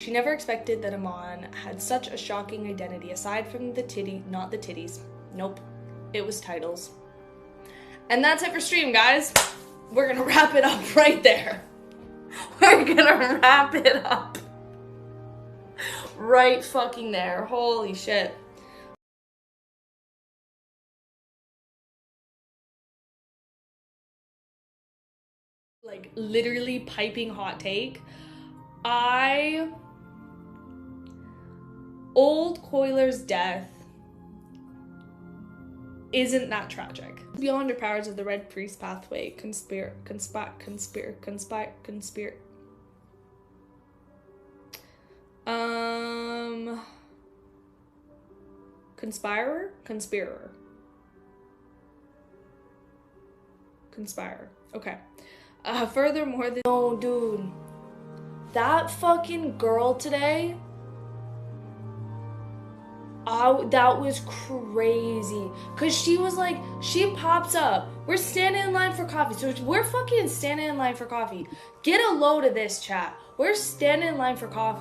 She never expected that Amon had such a shocking identity aside from the not the titties. Nope, it was titles. And that's it for stream, guys. We're gonna wrap it up right there. We're gonna wrap it up right fucking there. Holy shit. Like, literally piping hot take. Old Coiler's death isn't that tragic. Beyond her powers of the Red Priest pathway, conspirer. Okay. Furthermore, no, dude. That fucking girl today, that was crazy. Cause she was like, she pops up. We're standing in line for coffee. So we're fucking standing in line for coffee. Get a load of this, chat. We're standing in line for coffee.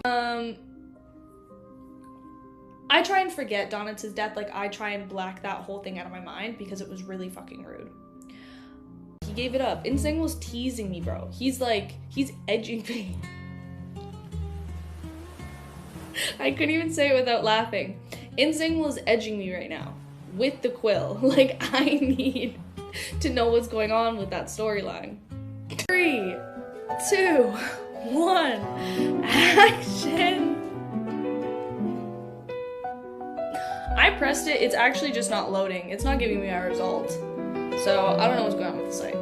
I try and forget Donna's death. Like, I try and black that whole thing out of my mind because it was really fucking rude. He gave it up. Insane was teasing me, bro. He's edging me. I couldn't even say it without laughing. Insane was edging me right now with the quill. Like, I need to know what's going on with that storyline. 3, 2, 1, action. I pressed it. It's actually just not loading. It's not giving me my result. So I don't know what's going on with the site.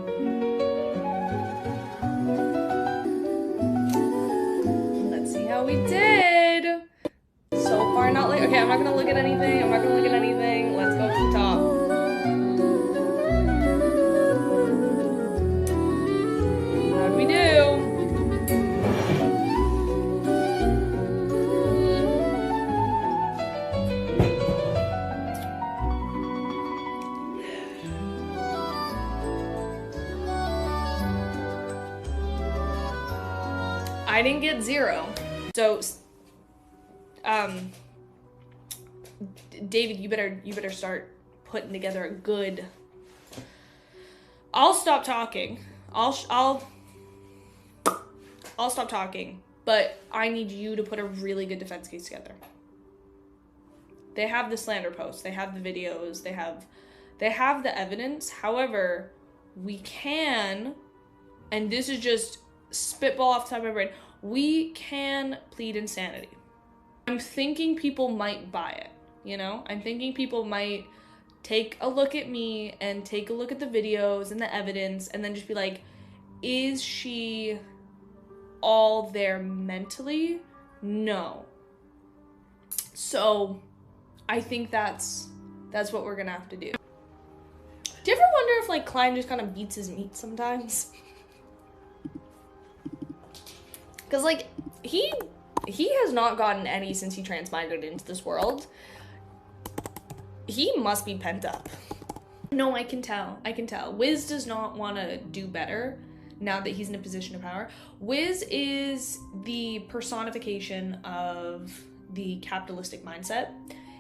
Let's see how we did. So far, not like, okay, I'm not gonna look at anything. Let's go to the top. How'd we do? I didn't get 0. So, David, you better start putting together a good. I'll stop talking. I'll stop talking, but I need you to put a really good defense case together. They have the slander posts, they have the videos, they have the evidence. However, we can, and this is just spitball off the top of my brain, we can plead insanity. I'm thinking people might buy it, you know? I'm thinking people might take a look at me and take a look at the videos and the evidence and then just be like, is she all there mentally? No. So I think that's what we're gonna have to do. Do you ever wonder if, like, Klein just kind of beats his meat sometimes? Because, like, he has not gotten any since he transmigrated into this world. He must be pent up. No, I can tell. Wiz does not want to do better now that he's in a position of power. Wiz is the personification of the capitalistic mindset.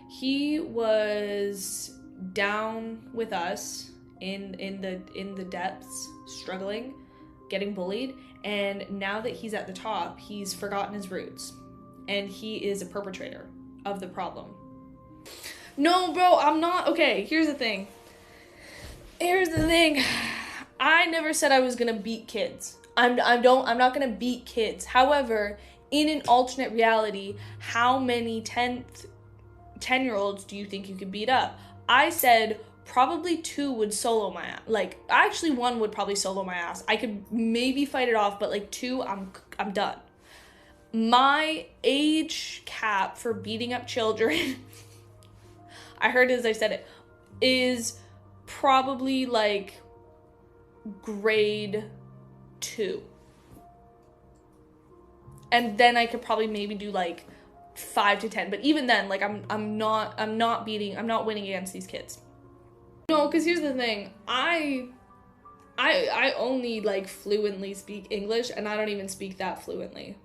He was down with us in the depths, struggling, getting bullied, and now that he's at the top, he's forgotten his roots, and he is a perpetrator of the problem. No, bro, I'm not. Okay, here's the thing. I never said I was gonna beat kids. I'm not gonna beat kids. However, in an alternate reality, how many 10-year-olds do you think you could beat up? I said probably 2 would solo my ass. Like, actually 1 would probably solo my ass. I could maybe fight it off, but like 2, I'm done. My age cap for beating up children, I heard it as I said it, is probably like grade 2. And then I could probably maybe do like 5 to 10. But even then, like, I'm not winning against these kids. No, because here's the thing. I only, like, fluently speak English, and I don't even speak that fluently.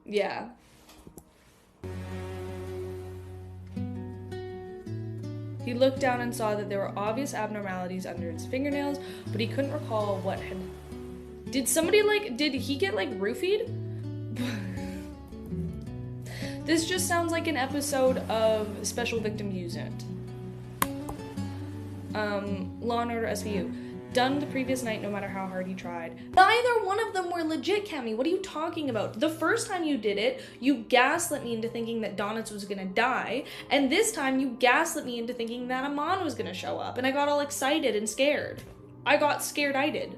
Yeah. He looked down and saw that there were obvious abnormalities under his fingernails, but he couldn't recall what had... Did somebody, like, did he get, like, roofied? This just sounds like an episode of Special Victim Unit. Law and Order SVU. Done the previous night no matter how hard he tried. Neither one of them were legit, Cammy. What are you talking about? The first time you did it, you gaslit me into thinking that Donitz was gonna die, and this time you gaslit me into thinking that Amon was gonna show up, and I got all excited and scared. I got scared-eyed.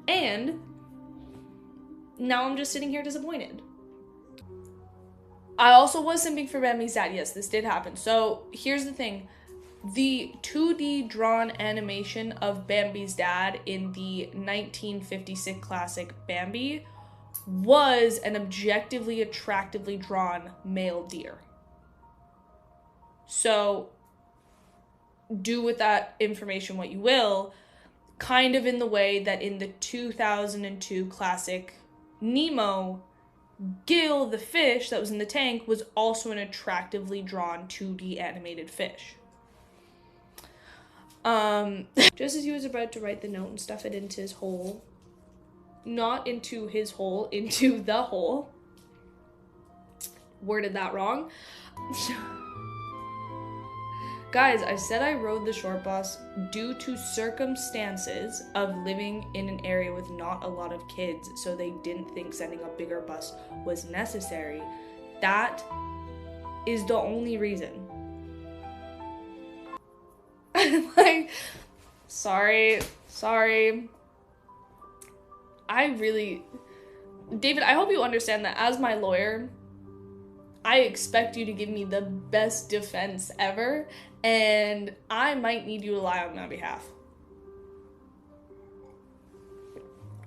And now I'm just sitting here disappointed. I also was simping for Bambi's dad. Yes, this did happen. So here's the thing. The 2D drawn animation of Bambi's dad in the 1956 classic Bambi was an objectively attractively drawn male deer. So do with that information what you will, kind of in the way that in the 2002 classic Nemo, Gil, the fish that was in the tank, was also an attractively drawn 2D animated fish. Just as he was about to write the note and stuff it into his hole, not into his hole, into the hole. Worded that wrong. Guys, I said I rode the short bus due to circumstances of living in an area with not a lot of kids, so they didn't think sending a bigger bus was necessary. That is the only reason. Like, sorry. David, I hope you understand that as my lawyer, I expect you to give me the best defense ever, and I might need you to lie on my behalf.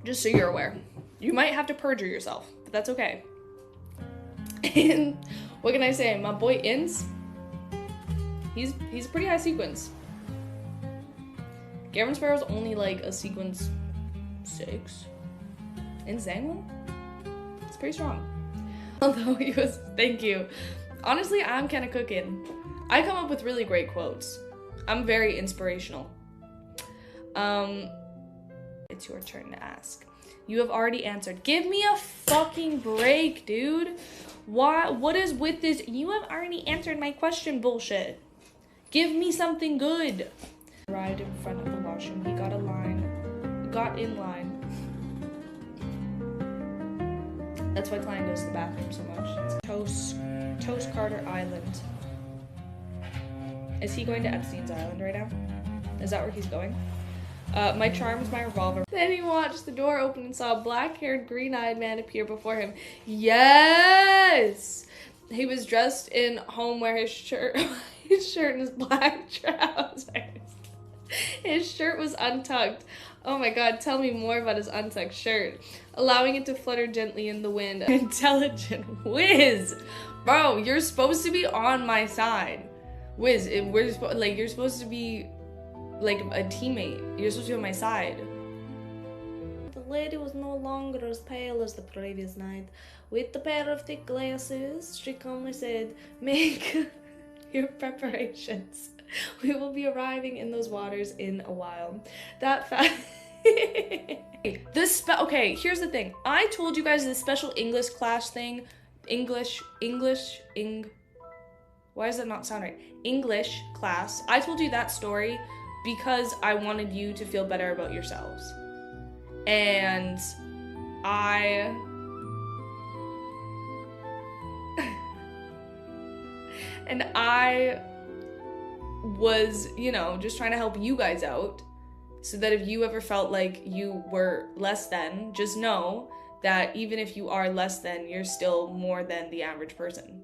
Just so you're aware. You might have to perjure yourself, but that's okay. And what can I say? My boy Ince, he's pretty high sequence. Gavin Sparrow's only like a sequence 6. And Zangwell? It's pretty strong. Although he was, thank you. Honestly, I'm kind of cooking. I come up with really great quotes. I'm very inspirational. It's your turn to ask. You have already answered. Give me a fucking break, dude. What is with this? You have already answered my question bullshit. Give me something good. Arrived in front of the washroom. He got in line. That's why Klein goes to the bathroom so much. Toast Carter Island. Is he going to Epstein's Island right now? Is that where he's going? My charm is my revolver. Then he watched the door open and saw a black-haired, green-eyed man appear before him. Yes! He was dressed in homeware, his shirt and his black trousers. His shirt was untucked. Oh my god, tell me more about his untucked shirt. Allowing it to flutter gently in the wind. Intelligent Wiz! Bro, you're supposed to be on my side. Wiz, you're supposed to be like a teammate. You're supposed to be on my side. The lady was no longer as pale as the previous night. With the pair of thick glasses, she calmly said, "Make your preparations. We will be arriving in those waters in a while." Okay, here's the thing. I told you guys this special English class thing. Why does that not sound right? English class. I told you that story because I wanted you to feel better about yourselves. And I was, just trying to help you guys out so that if you ever felt like you were less than, just know that even if you are less than, you're still more than the average person.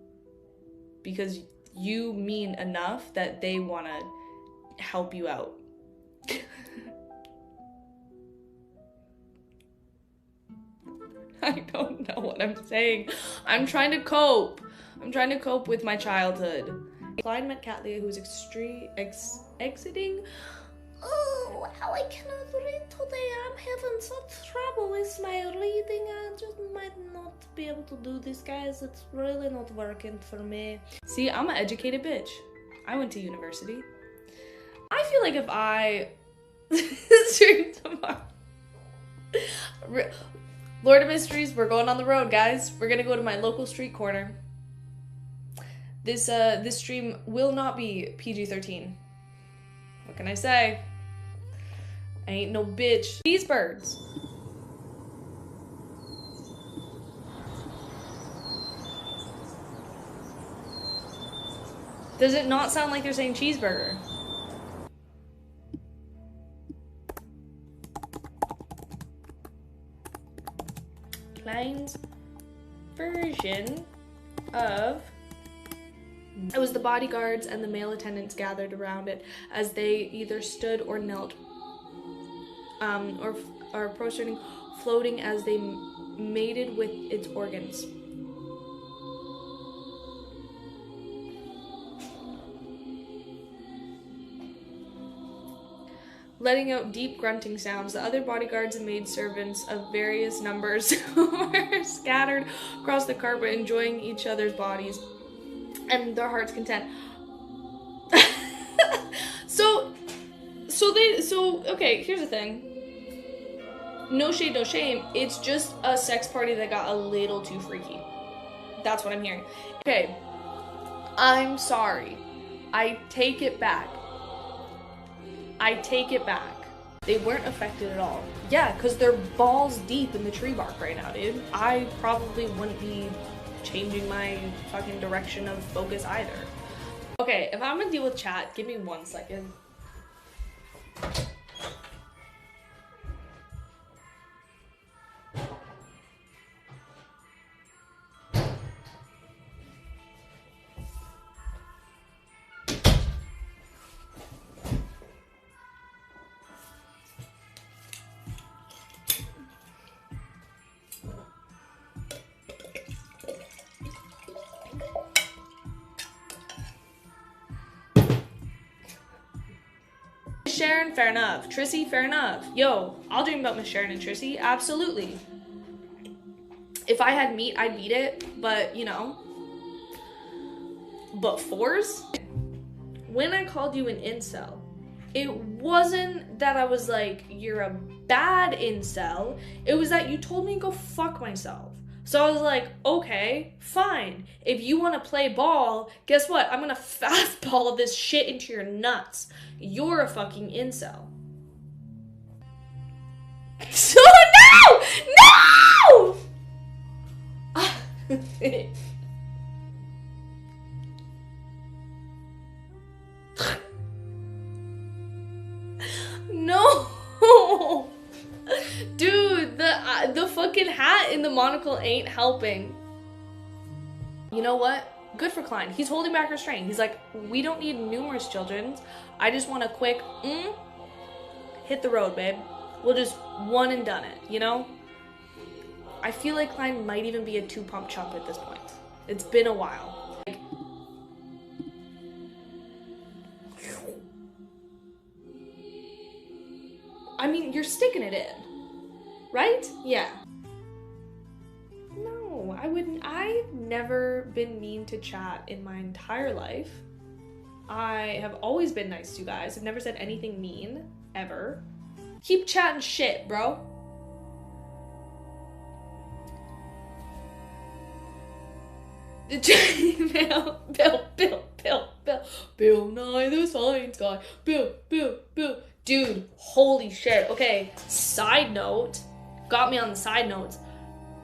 Because you mean enough that they want to help you out. I don't know what I'm saying. I'm trying to cope. I'm trying to cope with my childhood. Klein met Katlia, who was exiting. Oh, wow, I cannot read today. I'm having such trouble with my reading. I just might not be able to do this, guys. It's really not working for me. See, I'm an educated bitch. I went to university. I feel like if I stream tomorrow, Lord of Mysteries, we're going on the road, guys. We're gonna go to my local street corner. This stream will not be PG-13. What can I say? I ain't no bitch. These birds. Does it not sound like they're saying cheeseburger? Klein's version of... It was the bodyguards and the male attendants gathered around it as they either stood or knelt, or prostrating, floating as they mated with its organs. Letting out deep grunting sounds, the other bodyguards and maidservants of various numbers were scattered across the carpet, enjoying each other's bodies and their heart's content. Okay, here's the thing. No shade, no shame. It's just a sex party that got a little too freaky. That's what I'm hearing. Okay, I'm sorry. I take it back. They weren't affected at all. Yeah, because they're balls deep in the tree bark right now, dude. I probably wouldn't be changing my fucking direction of focus either. Okay, if I'm gonna deal with chat, give me 1 second. Sharon, fair enough. Trissy, fair enough. Yo, I'll dream about Miss Sharon and Trissy, absolutely. If I had meat, I'd eat it, but, you know. But 4s? When I called you an incel, it wasn't that I was like, you're a bad incel. It was that you told me to go fuck myself. So I was like, okay, fine. If you want to play ball, guess what? I'm going to fastball this shit into your nuts. You're a fucking incel. So no! No! No! Dude, the fucking hat and the monocle ain't helping. You know what? Good for Klein. He's holding back restraint. He's like, we don't need numerous children. I just want a quick, hit the road, babe. We'll just one and done it, you know? I feel like Klein might even be a 2-pump chump at this point. It's been a while. Like, I mean, you're sticking it in, right? Yeah. No, I wouldn't. I've never been mean to chat in my entire life. I have always been nice to you guys. I've never said anything mean, ever. Keep chatting shit, bro. Bill Nye the Science Guy. Bill. Dude, holy shit. Okay, side note. Got me on the side notes.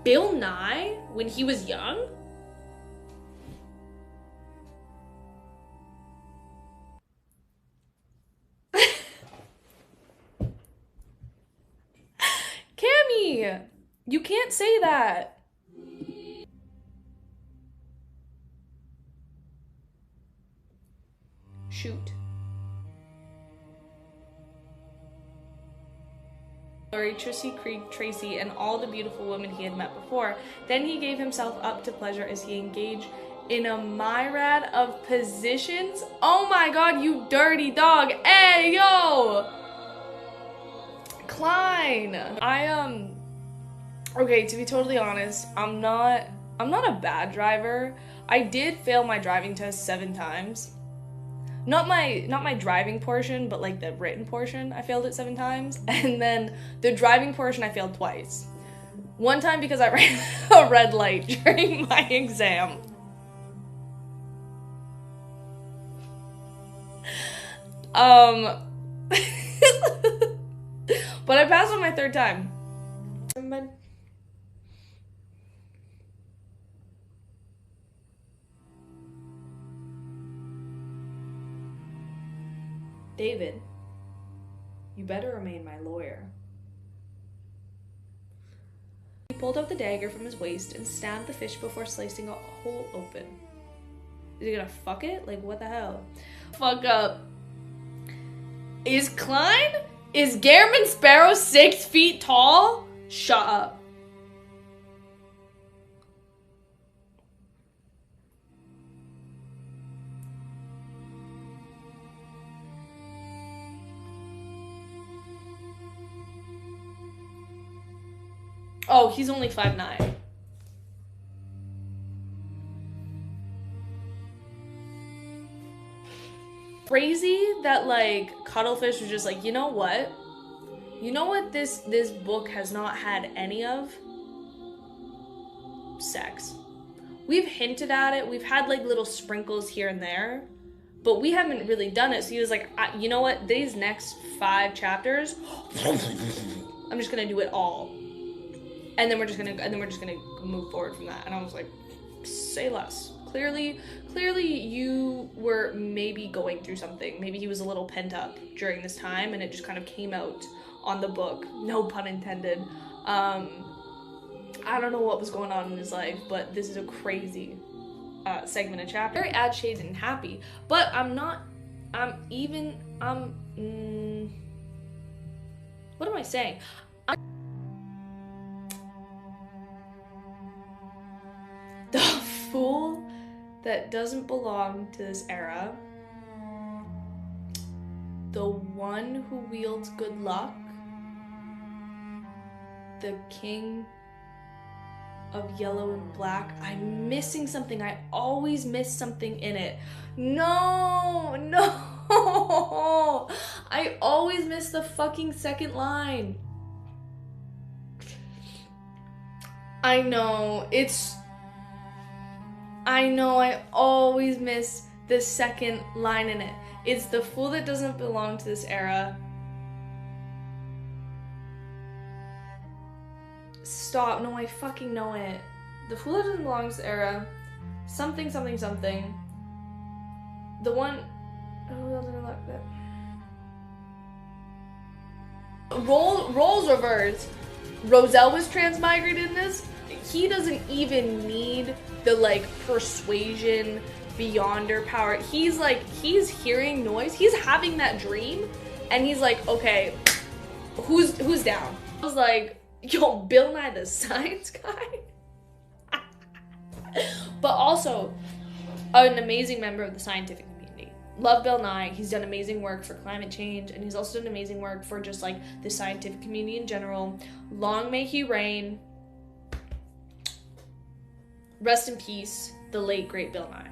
Bill Nye, when he was young? Cammy, you can't say that. Shoot. Lori, Trissy, Creed, Tracy, and all the beautiful women he had met before. Then he gave himself up to pleasure as he engaged in a myriad of positions. Oh my god, you dirty dog. Hey, yo! Klein! Okay, to be totally honest, I'm not a bad driver. I did fail my driving test 7 times. Not my driving portion, but like the written portion, I failed it 7 times. And then the driving portion I failed twice. One time because I ran a red light during my exam. But I passed on my 3rd time. David, you better remain my lawyer. He pulled out the dagger from his waist and stabbed the fish before slicing a hole open. Is he gonna fuck it? Like, what the hell? Fuck up. Is Garamond Sparrow 6 feet tall? Shut up. Oh, he's only 5'9". Crazy that, like, Cuttlefish was just like, you know what? You know what this book has not had any of? Sex. We've hinted at it. We've had, like, little sprinkles here and there. But we haven't really done it. So he was like, you know what? These next 5 chapters, I'm just gonna do it all. And then we're just gonna move forward from that. And I was like, say less. Clearly you were maybe going through something. Maybe he was a little pent up during this time and it just kind of came out on the book. No pun intended. I don't know what was going on in his life, but this is a crazy segment of chapter. Very agitated and happy, but what am I saying? The fool that doesn't belong to this era, the one who wields good luck, the king of yellow and black. I'm missing something. I always miss something in it. No. I always miss the fucking second line. I know, I always miss the second line in it. It's the fool that doesn't belong to this era. Stop. No, I fucking know it. The fool that doesn't belong to this era. Something. The one... Roles reversed. Roselle was transmigrated in this. He doesn't even need the, like, persuasion beyonder power. He's like, he's hearing noise. He's having that dream. And he's like, okay, who's down? I was like, yo, Bill Nye the Science Guy? But also, an amazing member of the scientific community. Love Bill Nye. He's done amazing work for climate change. And he's also done amazing work for just, like, the scientific community in general. Long may he reign. Rest in peace, the late great Bill Nye.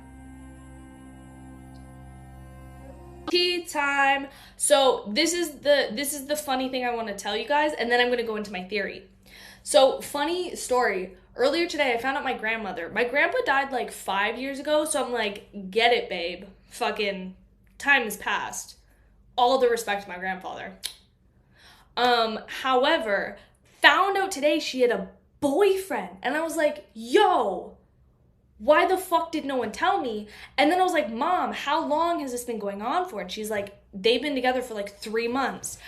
Tea time. So this is the funny thing I want to tell you guys, and then I'm gonna go into my theory. So, funny story. Earlier today, I found out my grandpa died like 5 years ago, so I'm like, get it, babe. Fucking time has passed. All the respect to my grandfather. However, found out today she had a boyfriend, and I was like, yo, why the fuck did no one tell me? And then I was like, Mom, how long has this been going on for? And she's like, they've been together for like 3 months.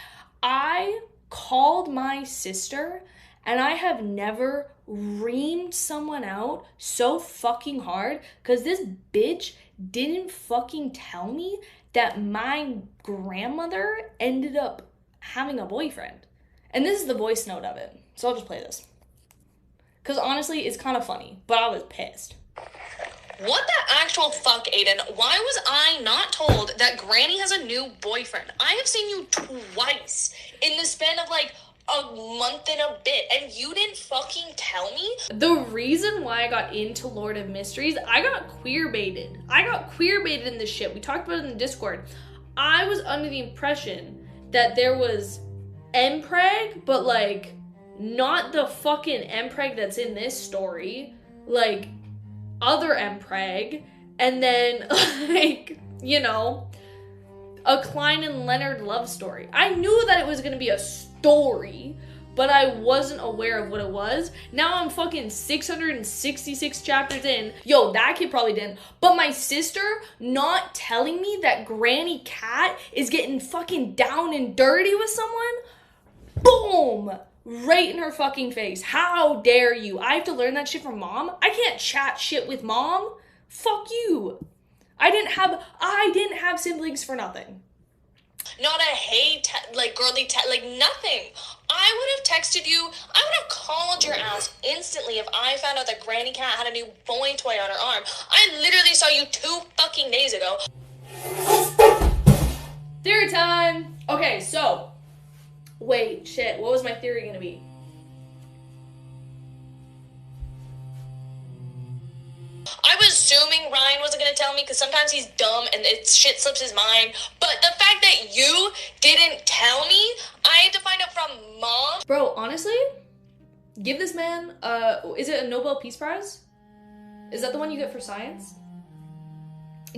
I called my sister, and I have never reamed someone out so fucking hard because this bitch didn't fucking tell me that my grandmother ended up having a boyfriend. And this is the voice note of it. So I'll just play this. Because honestly, it's kind of funny, but I was pissed. What the actual fuck, Aiden? Why was I not told that Granny has a new boyfriend? I have seen you twice in the span of like a month and a bit, and you didn't fucking tell me? The reason why I got into Lord of Mysteries, I got queer baited. I got queer baited in this shit. We talked about it in the Discord. I was under the impression that there was Mpreg, but like not the fucking Mpreg that's in this story, like other Mpreg, and then like, you know, a Klein and Leonard love story. I knew that it was gonna be a story, but I wasn't aware of what it was. Now I'm fucking 666 chapters in. Yo, that kid probably didn't. But my sister not telling me that Granny Cat is getting fucking down and dirty with someone? Boom! Right in her fucking face. How dare you? I have to learn that shit from mom? I can't chat shit with mom. Fuck you. I didn't have siblings for nothing. Not a hey, like girly, like nothing. I would have texted you. I would have called your ass instantly if I found out that Granny Cat had a new boy toy on her arm. I literally saw you 2 fucking days ago. Theory time. Okay, so wait, shit. What was my theory gonna be? I was assuming Ryan wasn't gonna tell me because sometimes he's dumb and shit slips his mind. But the fact that you didn't tell me, I had to find out from mom. Bro, honestly, give this man, is it a Nobel Peace Prize? Is that the one you get for science?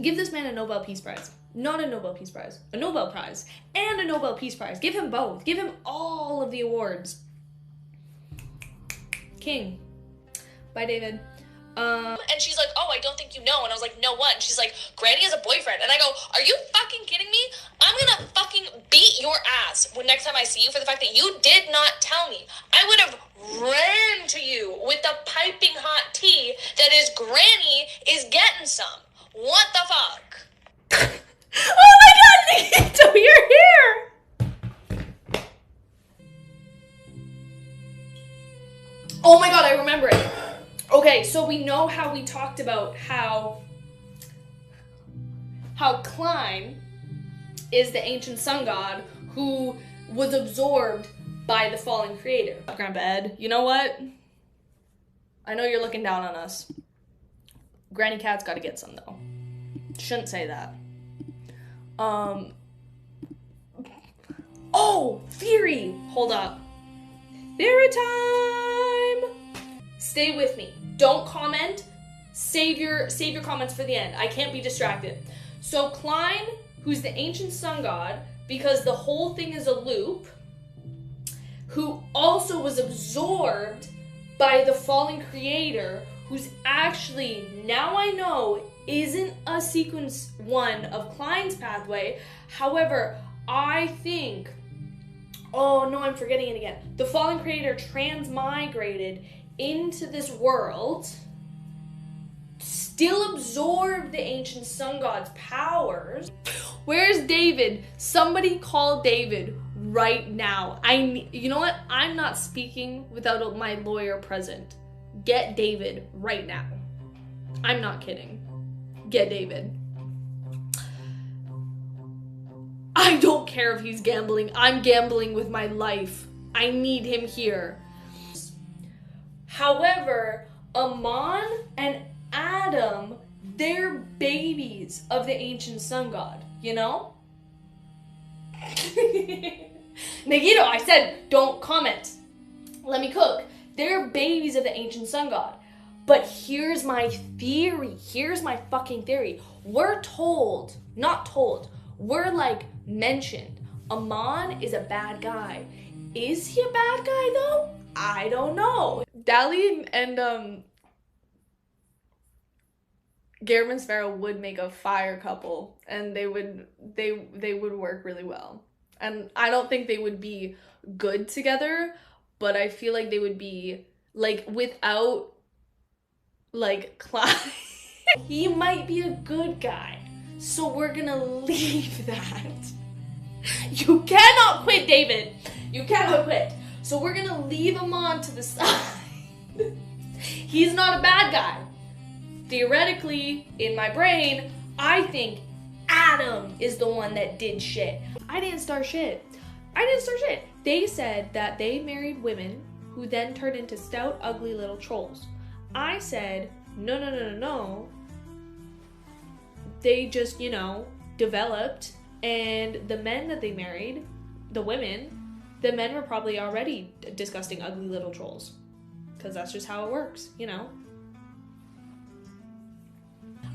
Give this man a Nobel Peace Prize. Not a Nobel Peace Prize. A Nobel Prize. And a Nobel Peace Prize. Give him both. Give him all of the awards. King. Bye, David. And she's like, oh, I don't think you know. And I was like, no, what? And she's like, Granny has a boyfriend. And I go, are you fucking kidding me? I'm gonna fucking beat your ass when next time I see you for the fact that you did not tell me. I would have ran to you with the piping hot tea that is Granny is getting some. What the fuck? Oh my god, Nagito, you're here! Oh my god, I remember it. Okay, so we know how we talked about how Klein is the ancient sun god who was absorbed by the fallen creator. Grandpa Ed, you know what? I know you're looking down on us. Granny Cat's gotta get some though. Shouldn't say that. Oh, theory! Hold up. Theory time! Stay with me. Don't comment. Save your comments for the end. I can't be distracted. So Klein, who's the ancient sun god, because the whole thing is a loop, who also was absorbed by the fallen creator, who's actually, now I know, isn't a sequence 1 of Klein's pathway. However, I think, oh no, I'm forgetting it again. The fallen creator transmigrated into this world, still absorbed the ancient sun god's powers. Where's David? Somebody call David right now. You know what? I'm not speaking without my lawyer present. Get David right now. I'm not kidding. Get David. I don't care if he's gambling. I'm gambling with my life. I need him here. However, Amon and Adam, they're babies of the ancient sun god, you know? Nagito, I said, don't comment. Let me cook. They're babies of the ancient sun god. But here's my theory. Here's my fucking theory. We're told, not told, we're like mentioned. Amon is a bad guy. Is he a bad guy though? I don't know. Dali and Garamond Sparrow would make a fire couple, and they would work really well. And I don't think they would be good together, but I feel like they would be like without like Klein. He might be a good guy, so we're gonna leave that. You cannot quit, David. You cannot quit. So we're gonna leave him on to the side. He's not a bad guy. Theoretically, in my brain, I think Adam is the one that did shit. I didn't start shit. They said that they married women who then turned into stout, ugly little trolls. I said, no. They just, developed, and the men that they married, the men were probably already disgusting, ugly little trolls. Because that's just how it works,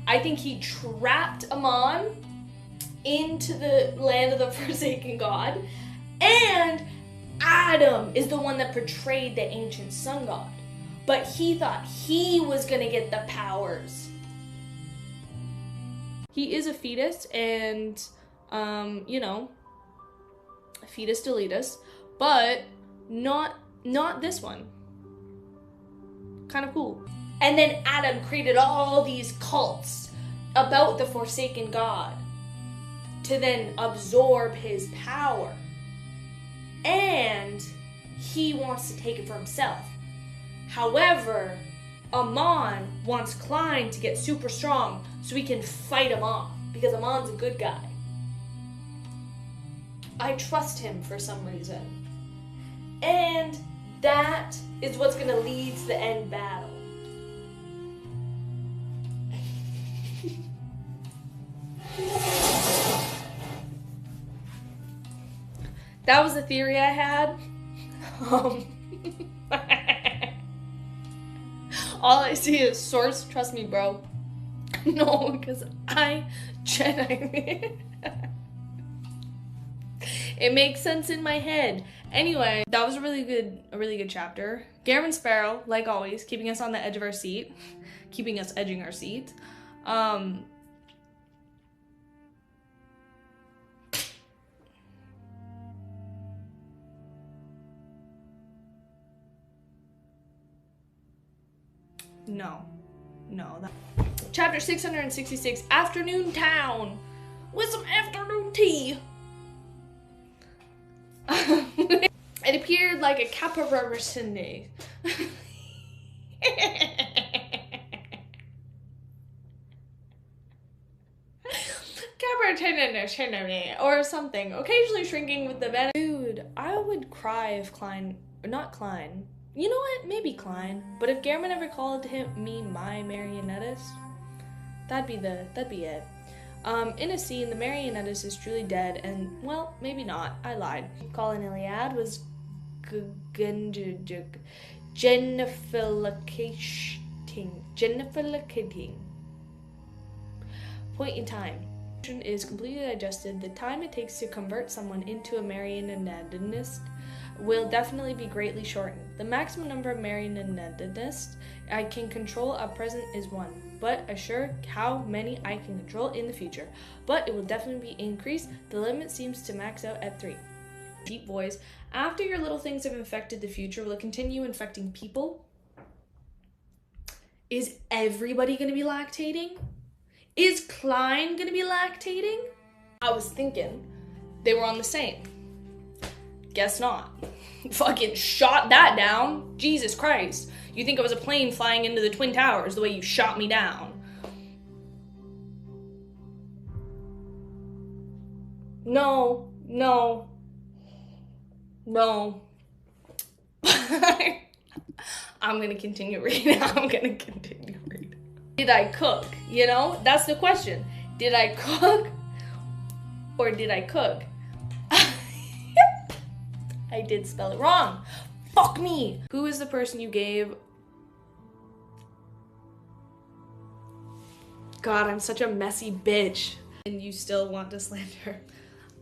I think he trapped Amon into the land of the Forsaken God, and Adam is the one that portrayed the ancient sun god. But he thought he was gonna get the powers. He is a fetus, and, fetus deletus, but not this one. Kind of cool. And then Adam created all these cults about the Forsaken God to then absorb his power. And he wants to take it for himself. However, Amon wants Klein to get super strong so he can fight him off, because Amon's a good guy. I trust him for some reason. And that is what's going to lead to the end battle. That was the theory I had. All I see is source. Trust me, bro. No, because I genuinely... It makes sense in my head. Anyway, that was a really good chapter. Garamond Sparrow, like always, keeping us on the edge of our seat. Keeping us edging our seat. No. Chapter 666, Afternoon Town, with some afternoon tea. It appeared like a caparacine. Or something. Occasionally shrinking with the venom. Dude, I would cry if not Klein. You know what? Maybe Klein. But if Garamond ever called me my marionettist, that'd be it. In a scene, the marionettist is truly dead, and, well, maybe not. I lied. Colin Iliad was genifilicating. Point in time. Is completely digested. The time it takes to convert someone into a marionettist will definitely be greatly shortened. The maximum number of marionettist I can control at present is 1, but assure how many I can control in the future. But it will definitely be increased. The limit seems to max out at 3. Deep voice. After your little things have infected the future, will it continue infecting people? Is everybody going to be lactating? Is Klein going to be lactating? I was thinking they were on the same. Guess not. Fucking shot that down. Jesus Christ. You think I was a plane flying into the Twin Towers the way you shot me down? No. I'm gonna continue reading. Did I cook? That's the question. Did I cook? Or did I cook? I did spell it wrong. Fuck me. Who is the person you gave? God, I'm such a messy bitch. And you still want to slander.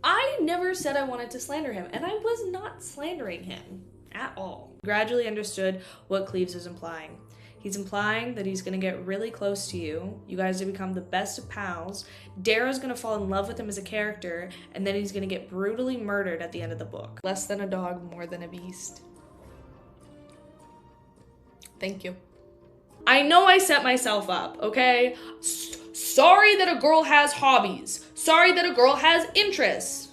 I never said I wanted to slander him, and I was not slandering him at all. Gradually understood what Cleves is implying. He's implying that he's gonna get really close to you. You guys have become the best of pals. Darrow's gonna fall in love with him as a character, and then he's gonna get brutally murdered at the end of the book. Less than a dog, more than a beast. Thank you. I know I set myself up, okay? Sorry that a girl has hobbies. Sorry that a girl has interests.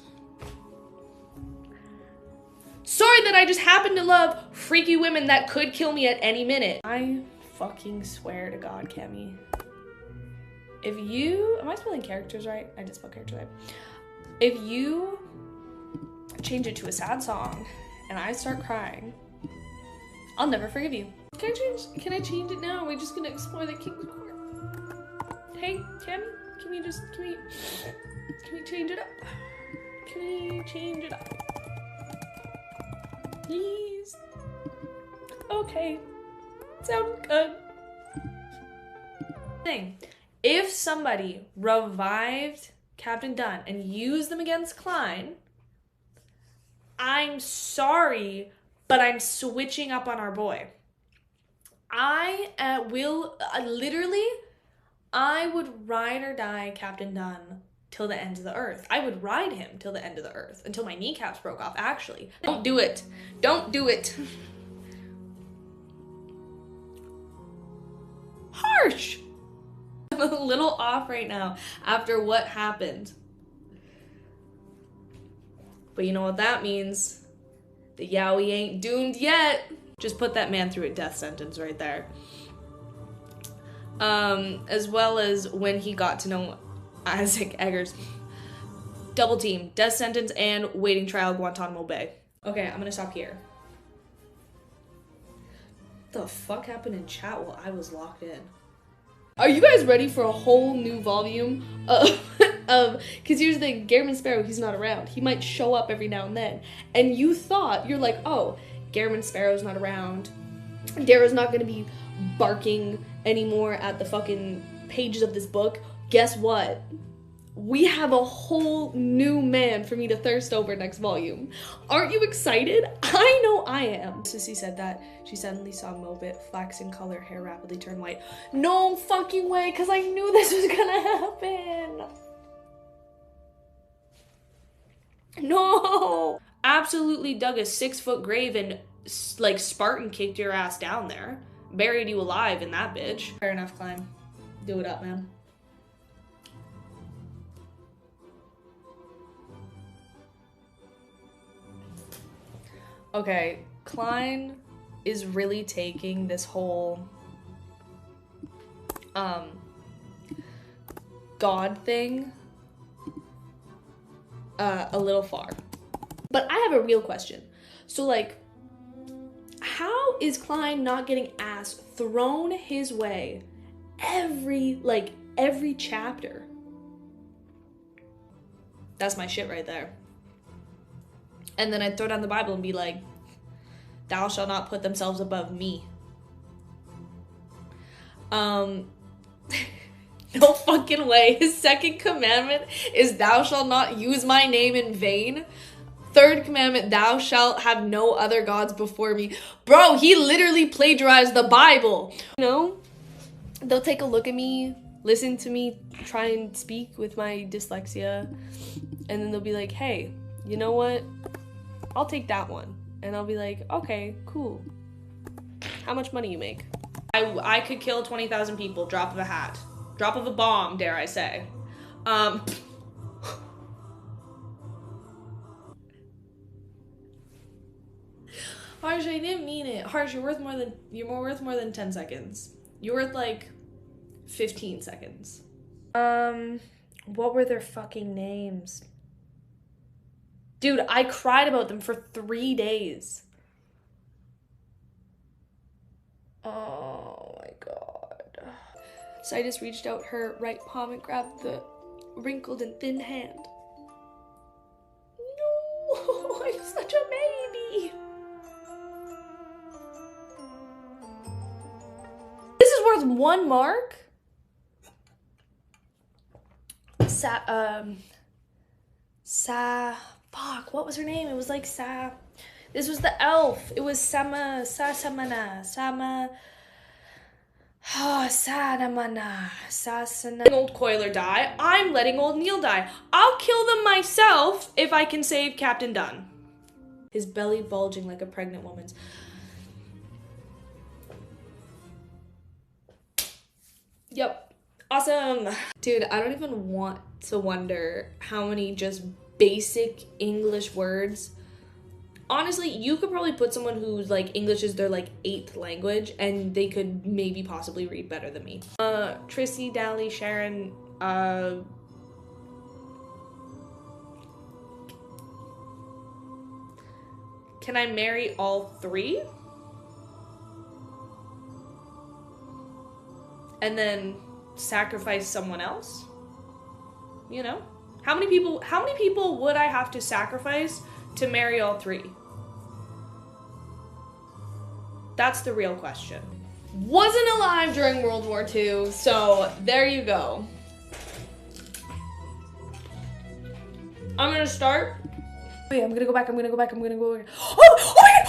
Sorry that I just happen to love freaky women that could kill me at any minute. I fucking swear to God, Kemi. If you... Am I spelling characters right? I did spell characters right. If you change it to a sad song and I start crying, I'll never forgive you. Can I change it now? Are we just gonna explore the King's Court? Hey, can we change it up? Can we change it up? Please. Okay. Sounds good. If somebody revived Captain Dunn and used them against Klein, I'm sorry, but I'm switching up on our boy. I would ride or die Captain Dunn till the end of the earth. I would ride him till the end of the earth, until my kneecaps broke off, actually. Don't do it. Don't do it. Harsh. I'm a little off right now after what happened. But you know what that means? The Yowie ain't doomed yet. Just put that man through a death sentence right there. As well as when he got to know Isaac Eggers. Double team, death sentence and waiting trial, Guantanamo Bay. Okay, I'm gonna stop here. What the fuck happened in chat while I was locked in? Are you guys ready for a whole new volume of because here's the thing, Garamond Sparrow, he's not around. He might show up every now and then. And you're like, oh, Garamond Sparrow's not around. Darrow's not gonna be barking anymore at the fucking pages of this book. Guess what? We have a whole new man for me to thirst over next volume. Aren't you excited? I know I am. Sissy said that she suddenly saw Mobit, flax in color, hair rapidly turn white. No fucking way, because I knew this was gonna happen. No. Absolutely dug a 6-foot grave and like Spartan kicked your ass down there. Buried you alive in that bitch. Fair enough, Klein. Do it up, man. Okay, Klein is really taking this whole God thing a little far. But I have a real question. So like, how is Klein not getting ass thrown his way every chapter? That's my shit right there. And then I'd throw down the Bible and be like, thou shalt not put themselves above me. No fucking way. His second commandment is thou shalt not use my name in vain. Third commandment, thou shalt have no other gods before me. Bro, he literally plagiarized the Bible. You know, they'll take a look at me, listen to me, try and speak with my dyslexia, and then they'll be like, hey, you know what? I'll take that one. And I'll be like, okay, cool. How much money you make? I could kill 20,000 people, drop of a hat. Drop of a bomb, dare I say. Harsh, I didn't mean it. Harsh, you're worth more than 10 seconds. You're worth like 15 seconds. What were their fucking names? Dude, I cried about them for 3 days. Oh my god. Citus reached out her right palm and grabbed the wrinkled and thin hand. No, I'm such a baby. This is worth 1 mark? Fuck, what was her name? It was like this was the elf. It was Sanamana. Sasana. Old Coiler die. I'm letting old Neil die. I'll kill them myself if I can save Captain Dunn. His belly bulging like a pregnant woman's. Yep. Awesome. Dude, I don't even want to wonder how many just basic English words. Honestly, you could probably put someone who's like English is their like 8th language and they could maybe possibly read better than me. Trissy, Dally, Sharon, Can I marry all three? And then sacrifice someone else? You know? How many people would I have to sacrifice to marry all three? That's the real question. Wasn't alive during World War II, so there you go. I'm gonna start. Wait, I'm gonna go back. Oh my god, oh my god, oh my god, oh my god, oh my god,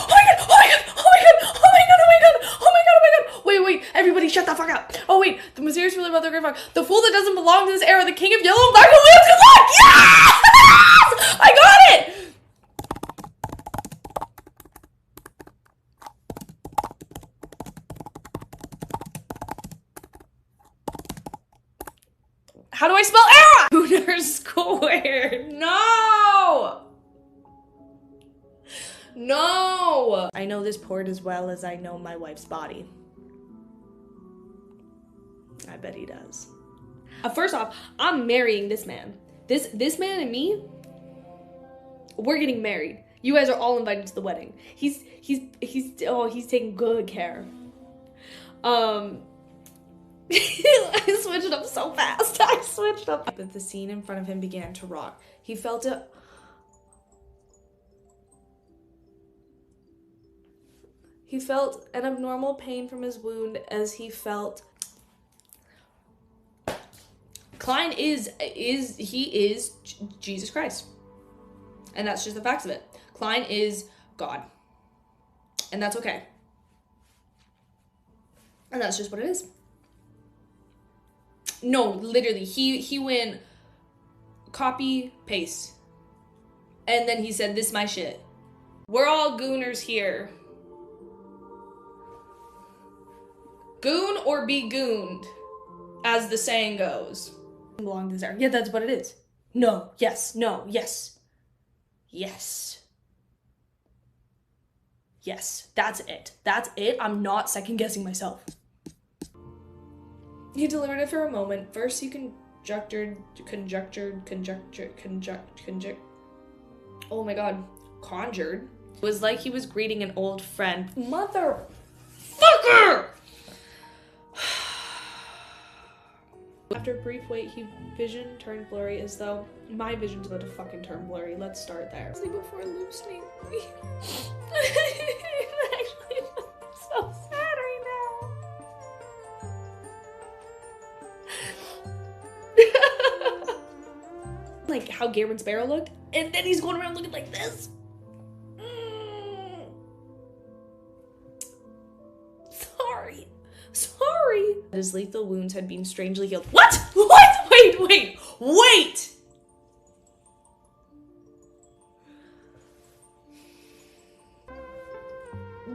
oh my god, oh my god, oh my god, oh my god. Wait, everybody shut the fuck up. Oh wait, the mysterious ruler about the great fog. The fool that doesn't belong to this era, the king of yellow and black and wheels. Good luck! Yes! I got it! How do I spell era? Lunar square. No! No! I know this port as well as I know my wife's body. I bet he does. First off, I'm marrying this man. This man and me, we're getting married. You guys are all invited to the wedding. He's taking good care. I switched up so fast. I switched up. But the scene in front of him began to rock. He felt an abnormal pain from his wound as he felt. Klein is Jesus Christ. And that's just the facts of it. Klein is God. And that's okay. And that's just what it is. No, literally, he went copy, paste. And then he said, this is my shit. We're all gooners here. Goon or be gooned, as the saying goes. Belong to this era. Yeah, that's what it is. No, yes, no, yes. Yes. Yes, that's it. That's it. I'm not second guessing myself. He delivered it for a moment. First he conjectured. Oh my god. Conjured. It was like he was greeting an old friend. Motherfucker! After a brief wait, his vision turned blurry as though my vision's about to fucking turn blurry. Let's start there. Sleep before Luuv sleep. Actually, I'm so sad right now. Like how Garen Sparrow looked, and then he's going around looking like this. Sorry. His lethal wounds had been strangely healed. What? What? Wait.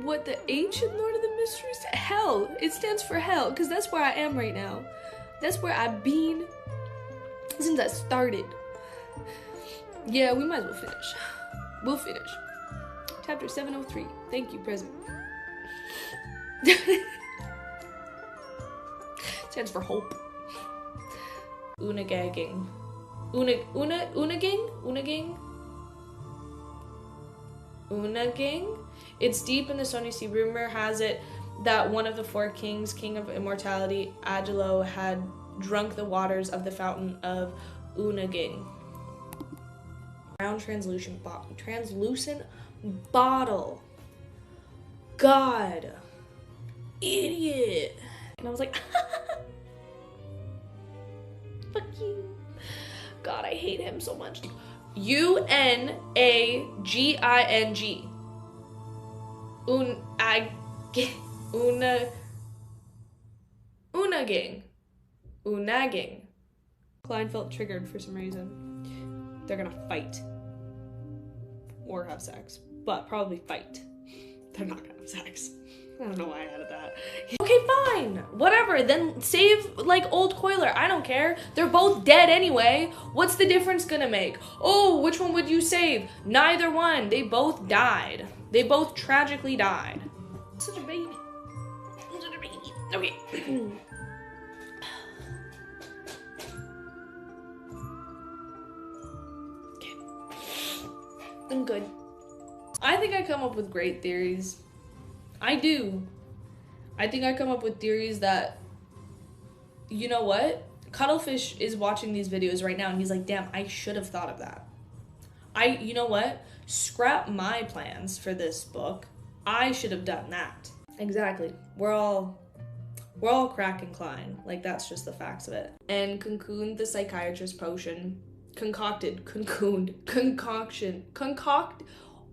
What, the ancient Lord of the Mysteries? Hell. It stands for hell, because that's where I am right now. That's where I've been since I started. Yeah, we might as well finish. We'll finish. Chapter 703. Thank you, President. Stands for hope. Unagaging. Unaging? It's deep in the Sony Sea. Rumor has it that one of the four kings, king of immortality, Agilo, had drunk the waters of the fountain of Unaging. Round translucent bottle. God. Idiot. And I was like, fuck you. God, I hate him so much. Unaging. Unaging. Klein felt triggered for some reason. They're gonna fight. Or have sex. But probably fight. They're not gonna have sex. I don't know why I added that. Okay, fine. Whatever. Then save, like, old Coiler. I don't care. They're both dead anyway. What's the difference gonna make? Oh, which one would you save? Neither one. They both died. They both tragically died. Such a baby. Such a baby. Okay. Okay. I'm good. I think I come up with great theories. I do. I think I come up with theories that, you know what? Cuttlefish is watching these videos right now and he's like, damn, I should have thought of that. You know what? Scrap my plans for this book. I should have done that. Exactly. We're all cracking Klein. Like, that's just the facts of it. And Concoon the psychiatrist potion. Concoction.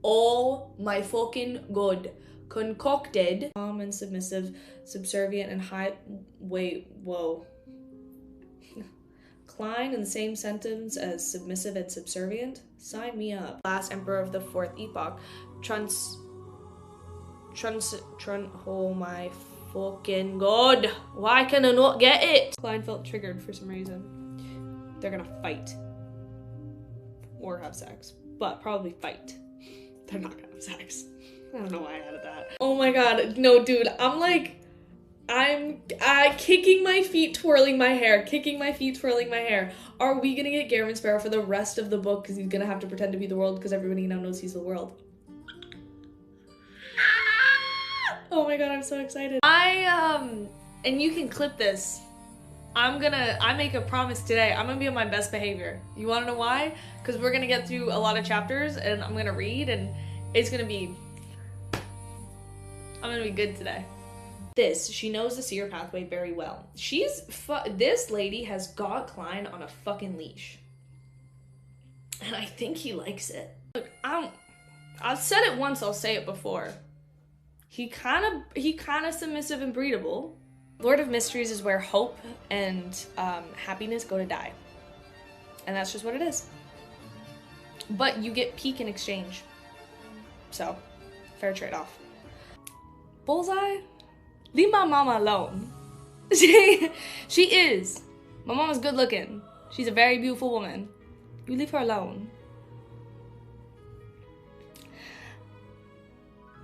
Oh my fucking god. Concocted. Calm and submissive, subservient and high. Wait, whoa. Klein in the same sentence as submissive and subservient? Sign me up. Last emperor of the fourth epoch. Oh my fucking god. Why can I not get it? Klein felt triggered for some reason. They're gonna fight. Or have sex. But probably fight. They're not gonna have sex. I don't know why I added that. Oh my god. No, dude. I'm kicking my feet, twirling my hair. Kicking my feet, twirling my hair. Are we gonna get Garamond Sparrow for the rest of the book? Because he's gonna have to pretend to be the world because everybody now knows he's the world. Oh my god, I'm so excited. And you can clip this. I make a promise today. I'm gonna be on my best behavior. You wanna know why? Because we're gonna get through a lot of chapters and I'm gonna read and I'm gonna be good today. She knows the seer pathway very well. This lady has got Klein on a fucking leash. And I think he likes it. Look, I've said it once, I'll say it before. He kind of submissive and breedable. Lord of Mysteries is where hope and happiness go to die. And that's just what it is. But you get peak in exchange. So, fair trade-off. Bullseye? Leave my mama alone. She is. My mama's good looking. She's a very beautiful woman. You leave her alone.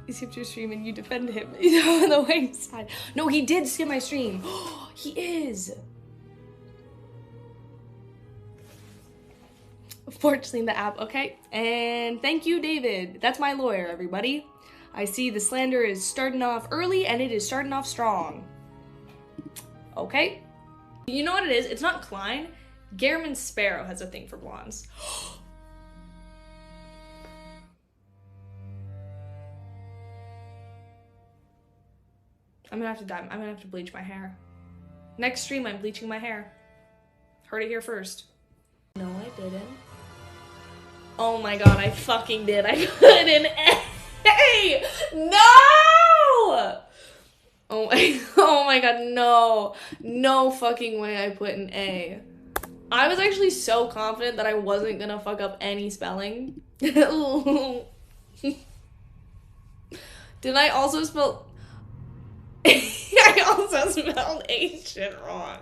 You skipped your stream and you defend him. He's on the wayside. No, he did skip my stream. He is. Fortunately in the app, okay. And thank you, David. That's my lawyer, everybody. I see the slander is starting off early and it is starting off strong. Okay. You know what it is? It's not Klein. Garamond Sparrow has a thing for blondes. I'm gonna have to dye. I'm gonna have to bleach my hair. Next stream, I'm bleaching my hair. Heard it here first. No, I didn't. Oh my god, I fucking did. I put an A. No! Oh my god, no. No fucking way I put an A. I was actually so confident that I wasn't gonna fuck up any spelling. Did I also spell... I also spelled A shit wrong.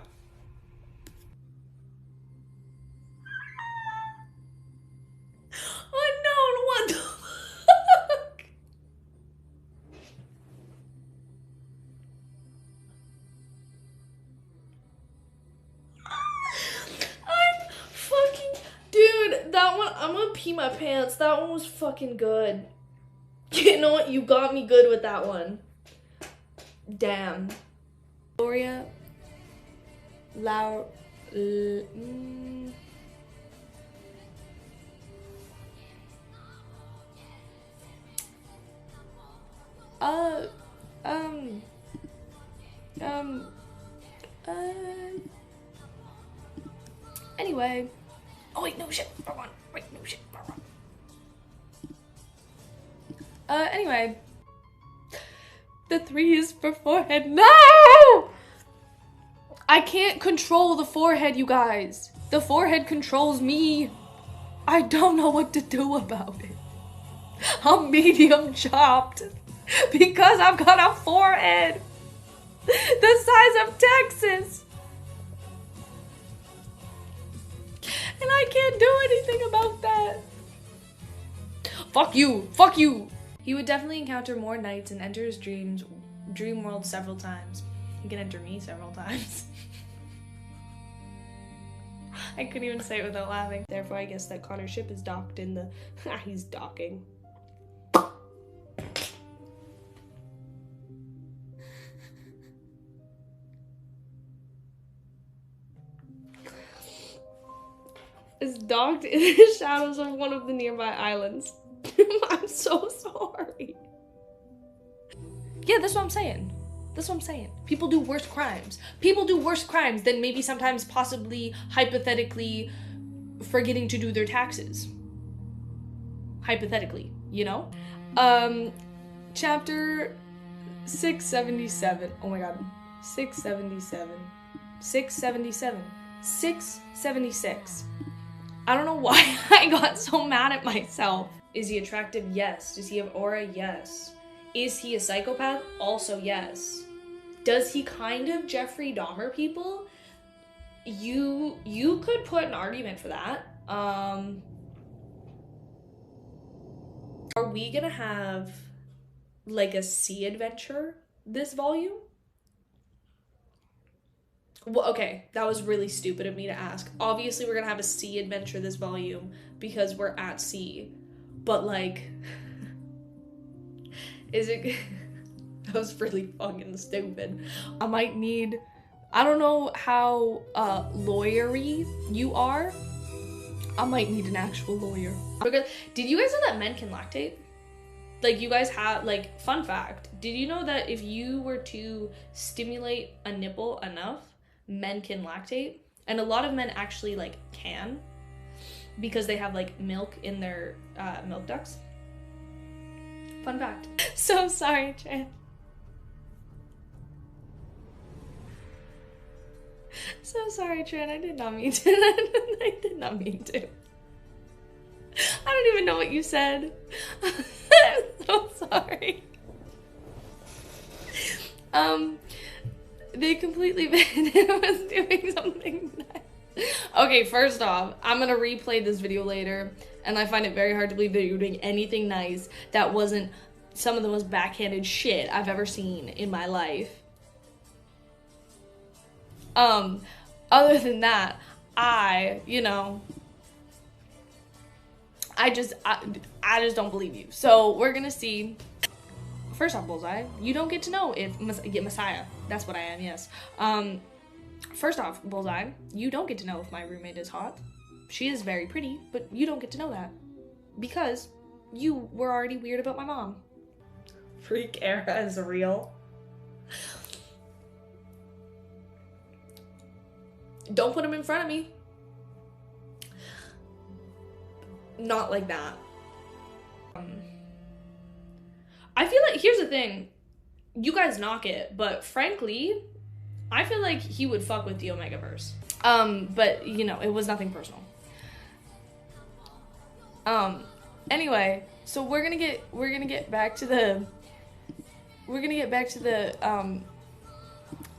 Unknown, what the fuck? I'm fucking... Dude, that one, I'm gonna pee my pants. That one was fucking good. You know what? You got me good with that one. Damn. Gloria. Anyway. Oh wait, no shit. Wrong one. Wait, no shit. Wrong one. Anyway. The 3 is for forehead. No! I can't control the forehead, you guys. The forehead controls me. I don't know what to do about it. I'm medium chopped because I've got a forehead the size of Texas. And I can't do anything about that. Fuck you. Fuck you. He would definitely encounter more nights and enter his dream world several times. He can enter me several times. I couldn't even say it without laughing. Therefore, I guess that Connor's ship is docked in the... he's docking. is docked in the shadows of one of the nearby islands. I'm so sorry. Yeah, that's what I'm saying. That's what I'm saying. People do worse crimes. People do worse crimes than maybe sometimes possibly hypothetically forgetting to do their taxes. Hypothetically, you know? Chapter 677. Oh my god. 677. 677. 676. I don't know why I got so mad at myself. Is he attractive? Yes. Does he have aura? Yes. Is he a psychopath? Also yes. Does he kind of Jeffrey Dahmer people? You could put an argument for that. Are we gonna have like a sea adventure this volume? Well, okay, that was really stupid of me to ask. Obviously, we're gonna have a sea adventure this volume because we're at sea. But like, is it... That was really fucking stupid. I might need... I don't know how lawyery you are. I might need an actual lawyer. Because, did you guys know that men can lactate? Like, you guys have, like, fun fact. Did you know that if you were to stimulate a nipple enough, men can lactate? And a lot of men actually, like, can. Because they have, like, milk in their milk ducts. Fun fact. So sorry, Tran. So sorry, Tran. I did not mean to. I did not mean to. I don't even know what you said. I'm so sorry. They completely banned him as doing something nice. Okay, first off, I'm gonna replay this video later, and I find it very hard to believe that you're doing anything nice that wasn't some of the most backhanded shit I've ever seen in my life. Other than that, I just don't believe you. So we're gonna see. First off, Bullseye, you don't get to know if Messiah. That's what I am. Yes. First off, Bullseye, you don't get to know if my roommate is hot. She is very pretty, but you don't get to know that because you were already weird about my mom. Freak era is real. Don't put him in front of me. Not like that. I feel like, here's the thing. You guys knock it, but frankly, I feel like he would fuck with the Omegaverse. But, you know, it was nothing personal. Anyway, so we're gonna get back to the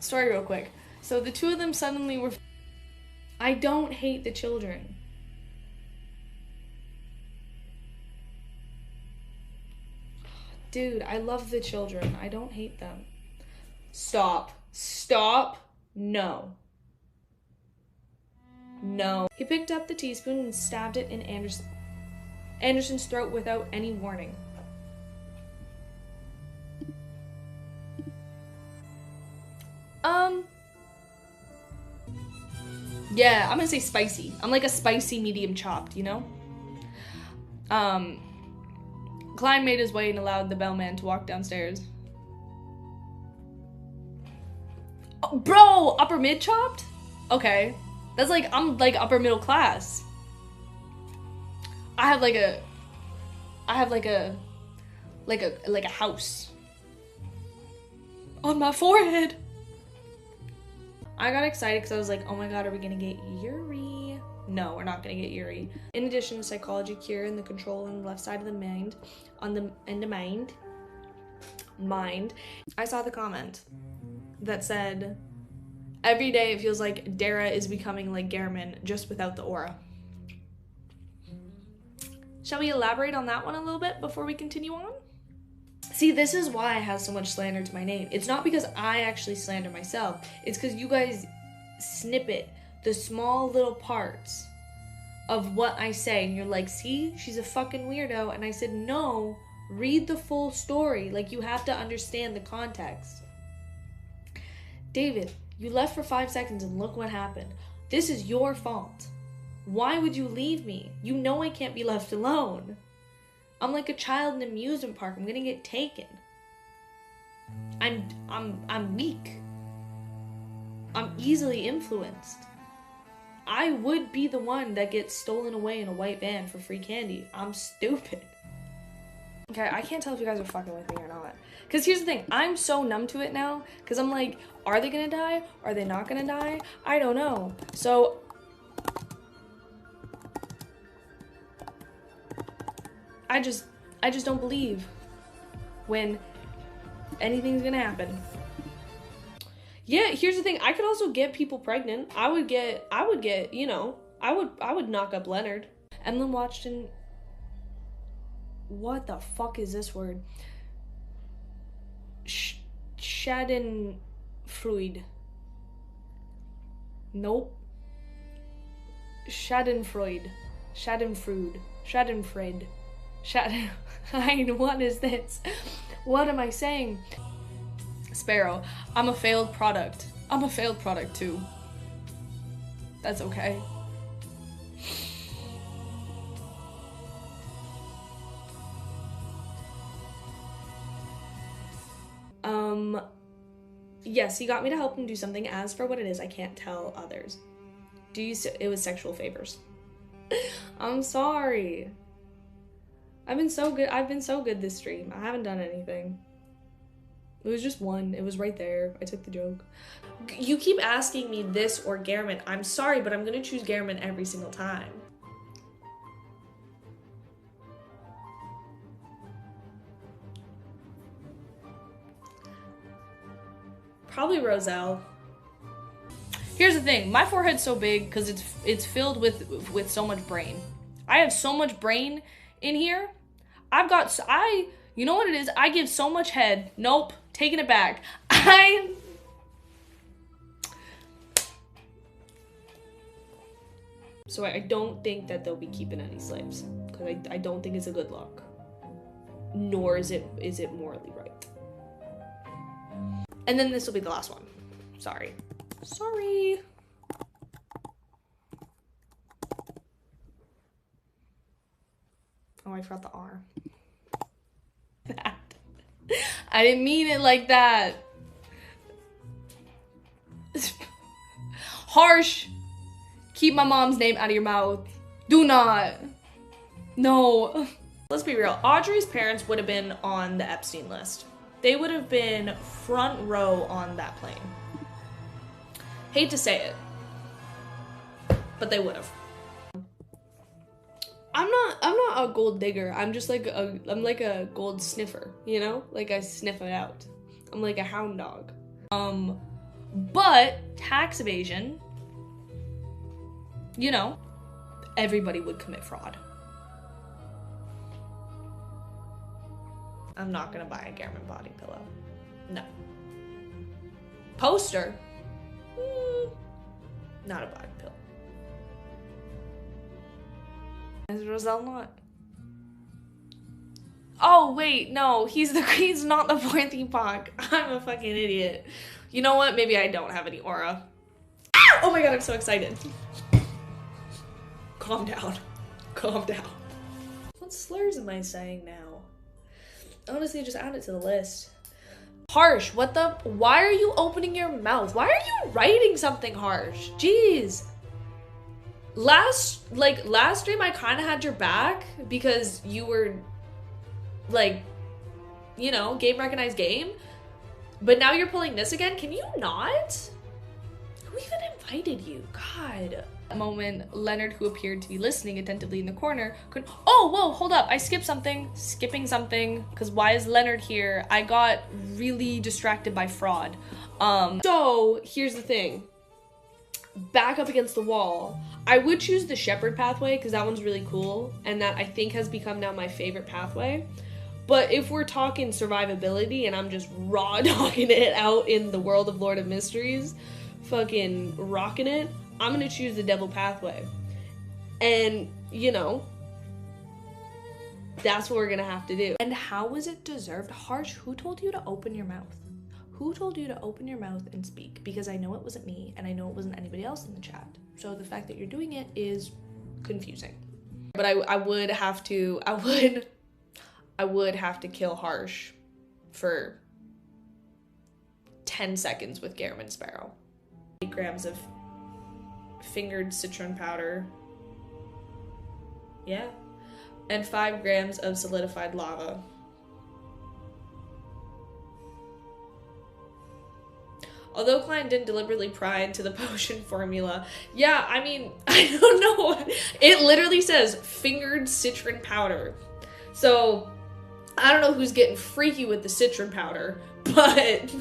story real quick. So the two of them suddenly were... I don't hate the children. Dude, I love the children. I don't hate them. Stop. Stop. No. No. He picked up the teaspoon and stabbed it in Anderson's throat without any warning. Yeah, I'm gonna say spicy. I'm like a spicy medium chopped, you know? Klein made his way and allowed the bellman to walk downstairs. Oh, bro, upper mid chopped? Okay. That's like, I'm like upper middle class. I have a house on my forehead. I got excited because I was like, oh my god, are we gonna get Yuri? No, we're not gonna get Yuri. In addition to psychology cure and the control on the left side of the mind, mind, I saw the comment that said, every day it feels like Dara is becoming like Gehrman, just without the aura. Shall we elaborate on that one a little bit before we continue on? See, this is why I have so much slander to my name. It's not because I actually slander myself. It's because you guys snippet the small little parts of what I say. And you're like, see, she's a fucking weirdo. And I said, no, read the full story. Like, you have to understand the context. David, you left for 5 seconds and look what happened. This is your fault. Why would you leave me? You know I can't be left alone. I'm like a child in an amusement park. I'm gonna get taken. I'm weak. I'm easily influenced. I would be the one that gets stolen away in a white van for free candy. I'm stupid. Okay, I can't tell if you guys are fucking with me or not. Because here's the thing, I'm so numb to it now. Because I'm like, are they gonna die? Are they not gonna die? I don't know. So, I just don't believe when anything's gonna happen. Yeah, here's the thing, I could also get people pregnant. I would get, you know, I would knock up Leonard. Emlyn watched and what the fuck is this word? Schadenfreude. Nope. Schadenfreude. Schadenfreude. Schadenfreude. What is this? What am I saying? Sparrow. I'm a failed product. I'm a failed product too. That's okay. Yes, he got me to help him do something. As for what it is, I can't tell others. It was sexual favors. I'm sorry. I've been so good this stream. I haven't done anything. It was just one. It was right there. I took the joke. You keep asking me this or Garamond. I'm sorry, but I'm gonna choose Garamond every single time. Probably Roselle. Here's the thing, my forehead's so big because it's filled with so much brain. I have so much brain in here. You know what it is? I give so much head. Nope, taking it back. So I don't think that they'll be keeping any slaves because I don't think it's a good look. Nor is it morally right. And then this will be the last one. Sorry. Sorry. Oh, I forgot the R. That. I didn't mean it like that. Harsh. Keep my mom's name out of your mouth. Do not. No. Let's be real. Audrey's parents would have been on the Epstein list. They would have been front row on that plane. Hate to say it, but they would have. I'm not a gold digger. I'm just like I'm like a gold sniffer, you know? Like I sniff it out. I'm like a hound dog. But tax evasion, you know, everybody would commit fraud. I'm not gonna buy a Garamond body pillow. No. Poster? Not a body pillow. Is Roselle not? Oh wait, no, he's not the fourth epoch. I'm a fucking idiot. You know what? Maybe I don't have any aura. Oh my god, I'm so excited. Calm down. Calm down. What slurs am I saying now? Honestly, just add it to the list. Harsh, why are you opening your mouth? Why are you writing something harsh? Jeez. Last stream, I kind of had your back because you were, like, you know, game recognized game. But now you're pulling this again? Can you not? Who even invited you? God. That moment, Leonard, who appeared to be listening attentively in the corner, could— oh, whoa, hold up. I skipped something. Skipping something. Because why is Leonard here? I got really distracted by fraud. So, here's the thing. Back up against the wall. I would choose the shepherd pathway because that one's really cool. And that I think has become now my favorite pathway. But if we're talking survivability and I'm just raw dogging it out in the world of Lord of Mysteries, fucking rocking it, I'm gonna choose the devil pathway. And, you know, that's what we're gonna have to do. And how was it deserved? Harsh, who told you to open your mouth? Who told you to open your mouth and speak? Because I know it wasn't me, and I know it wasn't anybody else in the chat. So the fact that you're doing it is confusing. But I would have to kill Harsh for 10 seconds with Garamond Sparrow. 8 grams of fingered citron powder. Yeah. And 5 grams of solidified lava. Although client didn't deliberately pry into the potion formula. Yeah, I mean, I don't know. It literally says fingered citron powder. So, I don't know who's getting freaky with the citron powder, but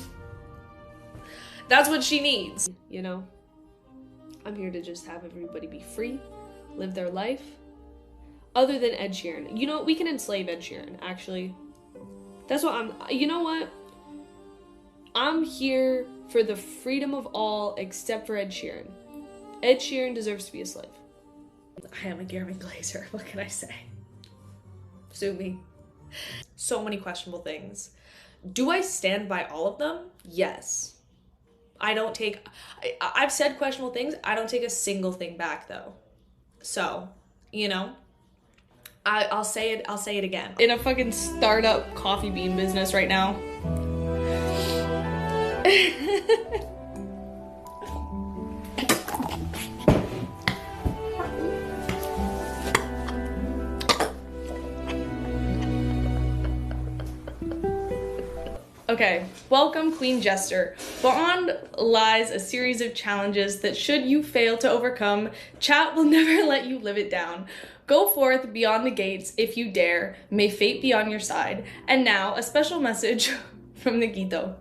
that's what she needs, you know? I'm here to just have everybody be free, live their life. Other than Ed Sheeran. You know, we can enslave Ed Sheeran, actually. That's what you know what? I'm here for the freedom of all except for Ed Sheeran. Ed Sheeran deserves to be a slave. I am a Garamond Glazer, what can I say? Sue me. So many questionable things. Do I stand by all of them? Yes. I've said questionable things, I don't take a single thing back though. So, you know, I'll say it again. In a fucking startup coffee bean business right now. Okay, welcome Queen Jester. Beyond lies a series of challenges that should you fail to overcome, chat will never let you live it down. Go forth beyond the gates if you dare, may fate be on your side. And now, a special message from Nagito.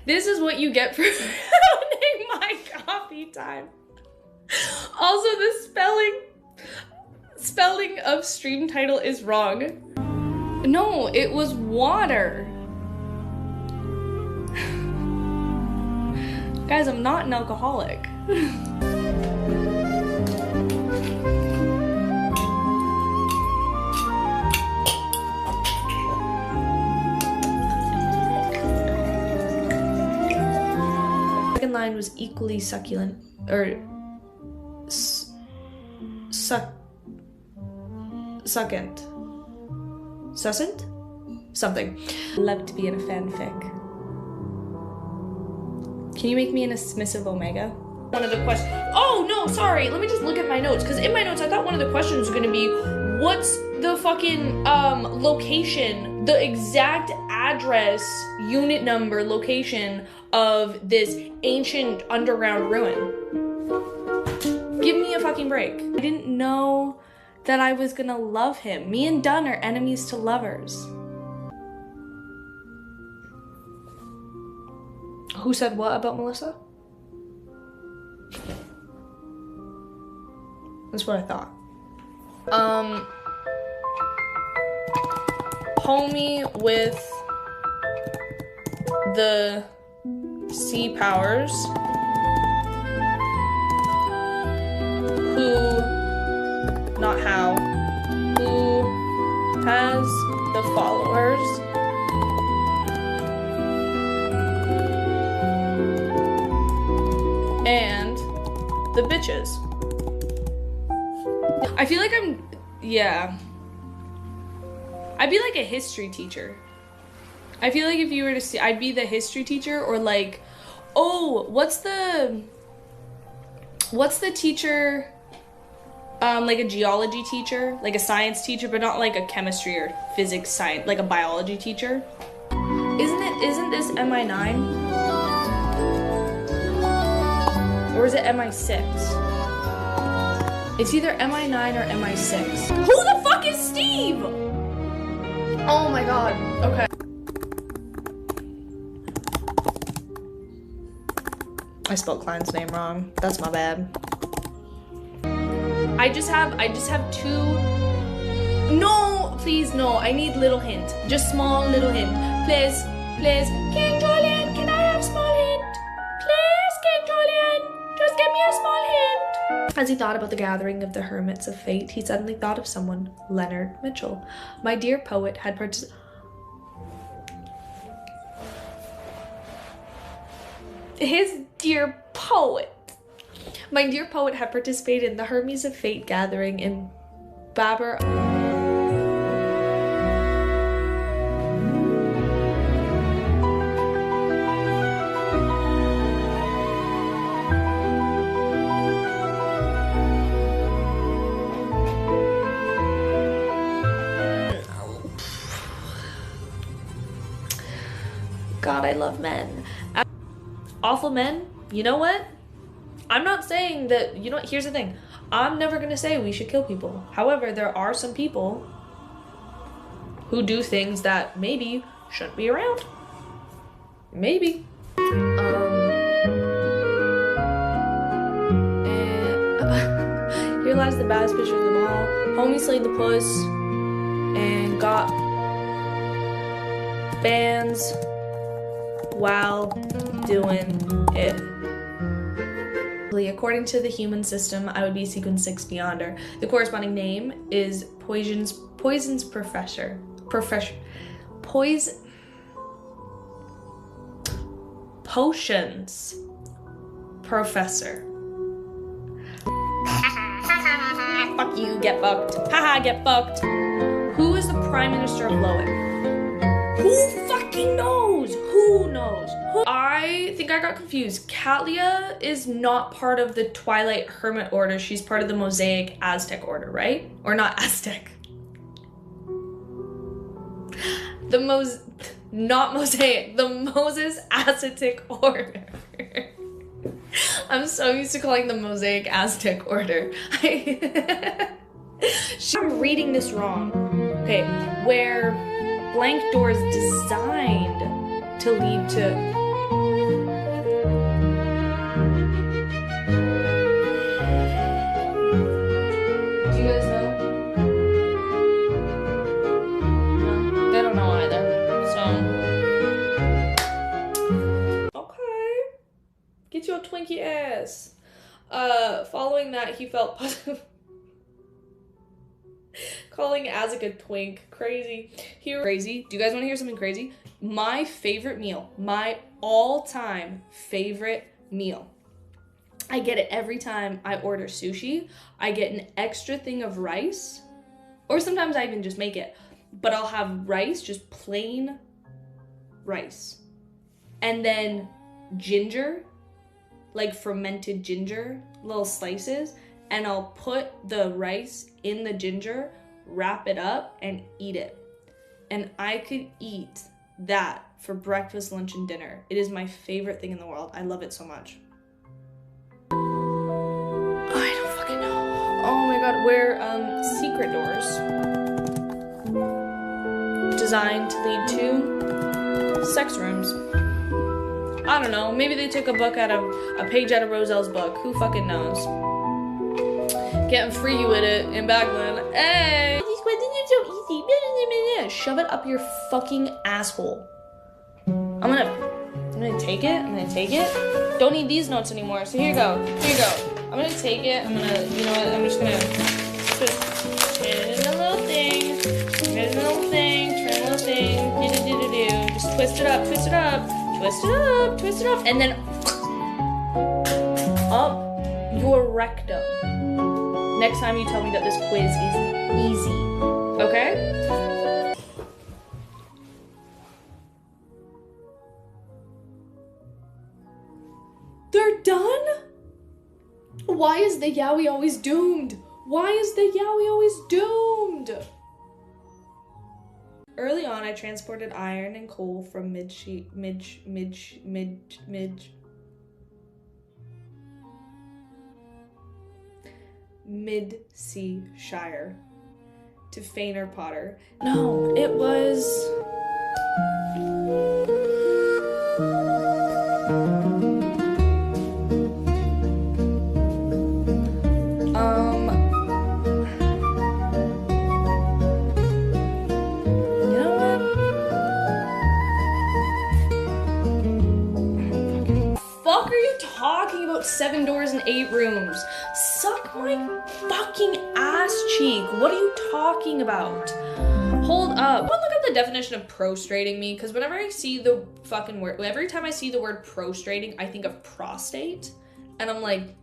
This is what you get for ruining my coffee time. Also, the spelling of stream title is wrong. No, it was water. Guys, I'm not an alcoholic. Second line was equally succulent, or succulent. Succulent? Something. Love to be in a fanfic. Can you make me an submissive Omega? One of the questions. Oh no, sorry. Let me just look at my notes, because in my notes I thought one of the questions was gonna be, what's the fucking location, the exact address, unit number, location of this ancient underground ruin? Give me a fucking break. I didn't know that I was gonna love him. Me and Dunn are enemies to lovers. Who said what about Melissa? That's what I thought. Homie with the sea powers who, not how, who has the followers and the bitches. I feel like I'd be like a history teacher. I feel like if you were to see, I'd be the history teacher, or like, oh, what's the teacher, like a geology teacher, like a science teacher, but not like a chemistry or physics science, like a biology teacher. Isn't this MI9? Or is it MI6? It's either MI9 or MI6. Who the fuck is Steve? Oh my god. Okay. I spelled Klein's name wrong. That's my bad. I just have two. No, please, no. I need little hint. Just small little hint. Please, please. King Julian, can I have small hint? Please, King Julian, just give me a small hint. As he thought about the gathering of the hermits of fate, he suddenly thought of someone, Leonard Mitchell. My dear poet had participated. His dear poet. My dear poet had participated in the Hermes of Fate gathering in Baber. God, I love men. Awful men, you know what? I'm not saying that, you know what, here's the thing. I'm never gonna say we should kill people. However, there are some people who do things that maybe shouldn't be around. Maybe. And here lies the baddest picture of them all. Homie slayed the puss and got bands while doing it. According to the human system, I would be sequence 6 beyonder. The corresponding name is poison's professor. Potions professor. Fuck you, get fucked. Haha, get fucked. Who is the Prime Minister of Lowen? Who fucking knows? Who knows? I think I got confused. Katlia is not part of the Twilight Hermit Order. She's part of the Mosaic Aztec Order, right? Or not Aztec. Not Mosaic. The Moses Aztec Order. I'm so used to calling the Mosaic Aztec Order. I'm reading this wrong. Okay, where blank door is designed to lead to... Do you guys know? No, they don't know either, so... Okay. Get your Twinkie ass. Following that, he felt positive. Calling Azek a twink. Crazy. Crazy. Do you guys want to hear something crazy? My favorite meal. My all-time favorite meal. I get it every time I order sushi. I get an extra thing of rice. Or sometimes I even just make it. But I'll have rice, just plain rice. And then ginger, like fermented ginger, little slices. And I'll put the rice in the ginger, wrap it up, and eat it. And I could eat that for breakfast, lunch, and dinner. It is my favorite thing in the world. I love it so much. I don't fucking know. Oh my god, we're secret doors. Designed to lead to sex rooms. I don't know, maybe they took a page out of Roselle's book. Who fucking knows? Getting freaky with it in back then. Hey! These questions are so easy. Shove it up your fucking asshole. I'm gonna take it. Don't need these notes anymore. So here you go. I'm gonna take it. I'm gonna, you know what? I'm just gonna turn it in a little thing. Turn it in a little thing. Just twist it up. And then up your rectum. Next time you tell me that this quiz is easy, okay? They're done? Why is the yaoi always doomed? Early on, I transported iron and coal from Mid-Sea Shire to Fainer Potter. No, it was... You know what? Fuck are you talking about 7 doors and 8 rooms? Suck my fucking ass cheek. What are you talking about? Hold up. Look up the definition of prostrating me, because whenever I see the fucking word, every time I see the word prostrating, I think of prostate. And I'm like,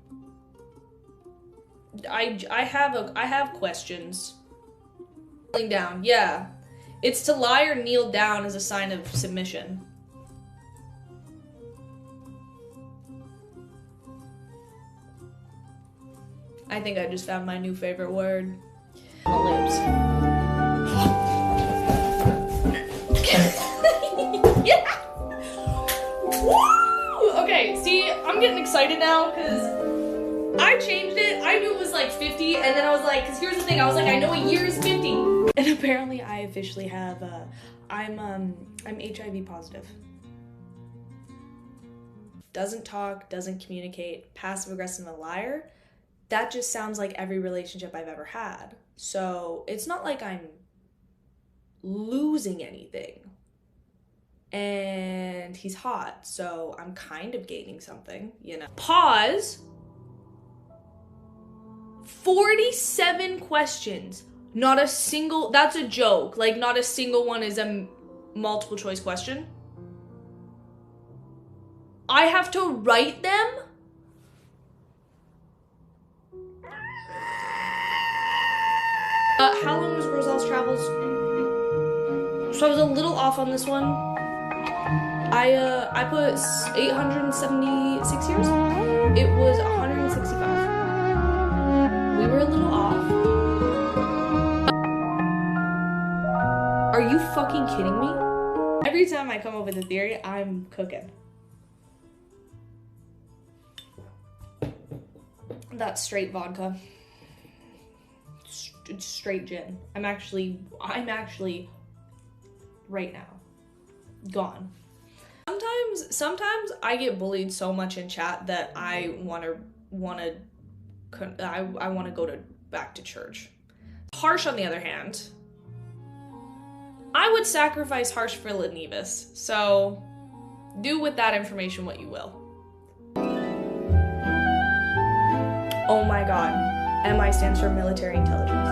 I have questions. Kneeling down, yeah. It's to lie or kneel down as a sign of submission. I think I just found my new favorite word. Lips. Yeah. Woo! Okay, see, I'm getting excited now because I changed it. I knew it was like 50, and then I was like, because here's the thing, I was like, I know a year is 50. And apparently I officially have, I'm HIV positive. Doesn't talk, doesn't communicate, passive aggressive and a liar. That just sounds like every relationship I've ever had. So it's not like I'm losing anything. And he's hot, so I'm kind of gaining something, you know. Pause. 47 questions. Not a single, that's a joke. Like, not a single one is a multiple choice question. I have to write them? How long was Roselle's travels? So I was a little off on this one. I put 876 years. It was 165. We were a little off. Are you fucking kidding me? Every time I come up with a theory, I'm cooking. That's straight vodka. It's straight gin. I'm actually right now gone. Sometimes I get bullied so much in chat that I want to go back to church. Harsh, on the other hand, I would sacrifice Harsh for Nevis. So do with that information what you will. Oh my god. MI stands for military intelligence.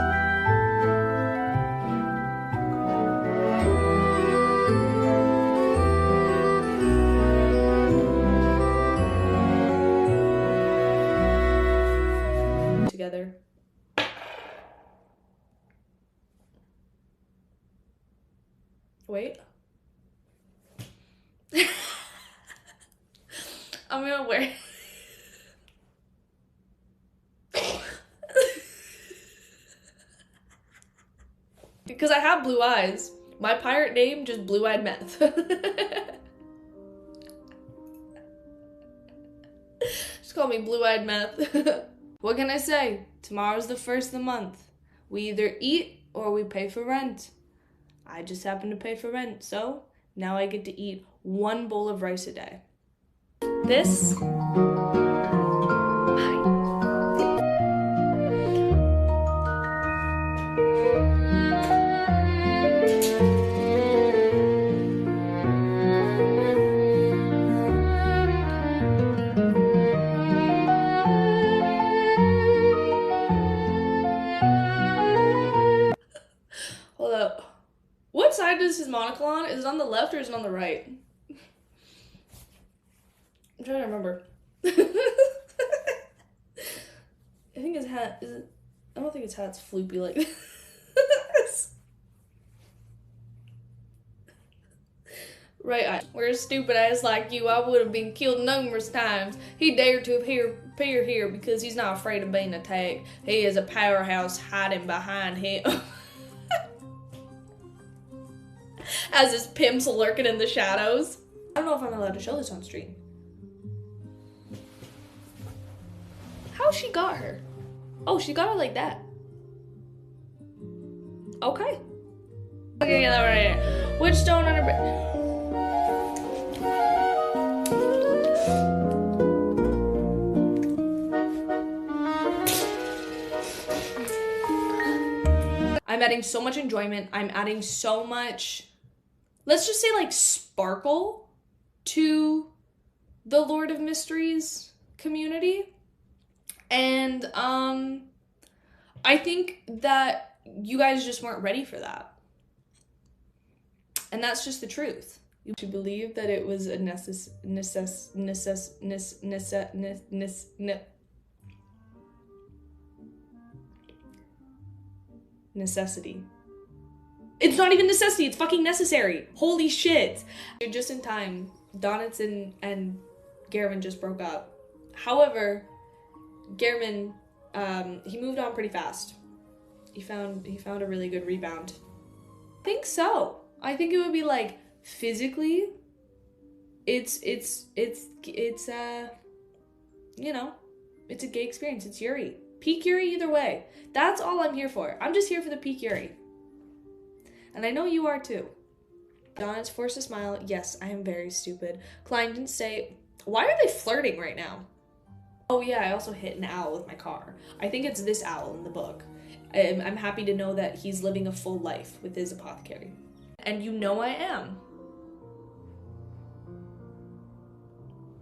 Together. Wait. I'm gonna wear because I have blue eyes. My pirate name, just blue-eyed meth. Just call me blue-eyed meth. What can I say? Tomorrow's the first of the month. We either eat or we pay for rent. I just happen to pay for rent, so now I get to eat 1 bowl of rice a day. This. Hold up. What side does his monocle on? Is it on the left or is it on the right? I'm trying to remember. I think his hat is it. I don't think his hat's floopy like this. Right eye. Where's stupid ass like you? I would have been killed numerous times. He dared to appear here because he's not afraid of being attacked. He is a powerhouse hiding behind him. As his pimps lurking in the shadows. I don't know if I'm allowed to show this on stream. How she got her? Oh, she got her like that. Okay. Okay, get that right here. Which stone on her bed? I'm adding so much enjoyment. I'm adding so much, let's just say like sparkle to the Lord of Mysteries community. And I think that you guys just weren't ready for that. And that's just the truth. You should believe that it was a necessity. It's not even necessity, it's fucking necessary. Holy shit. You're just in time. Donitz and Gehrman just broke up. However, Gehrman, he moved on pretty fast. He found a really good rebound. I think so. I think it would be like physically, it's you know, it's a gay experience. It's Yuri. Peak Yuri either way. That's all I'm here for. I'm just here for the peak Yuri. And I know you are too. Donna's forced a smile. Yes, I am very stupid. Klein didn't say, why are they flirting right now? Oh yeah, I also hit an owl with my car. I think it's this owl in the book. I'm happy to know that he's living a full life with his apothecary. And you know I am.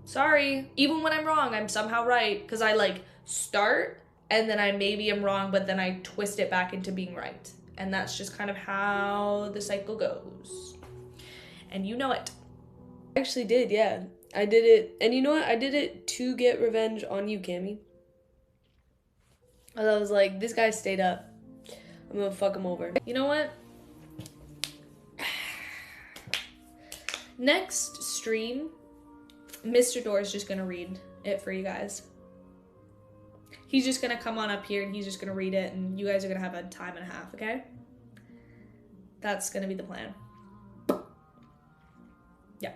Sorry. Even when I'm wrong, I'm somehow right. Because I like start and then I maybe am wrong, but then I twist it back into being right. And that's just kind of how the cycle goes. And you know it. I actually did, yeah. I did it. And you know what? I did it to get revenge on you, Cammy. I was like, this guy stayed up. I'm gonna fuck him over. You know what? Next stream, Mr. Door is just gonna read it for you guys. He's just gonna come on up here and he's just gonna read it and you guys are gonna have a time and a half, okay? That's gonna be the plan. Yeah.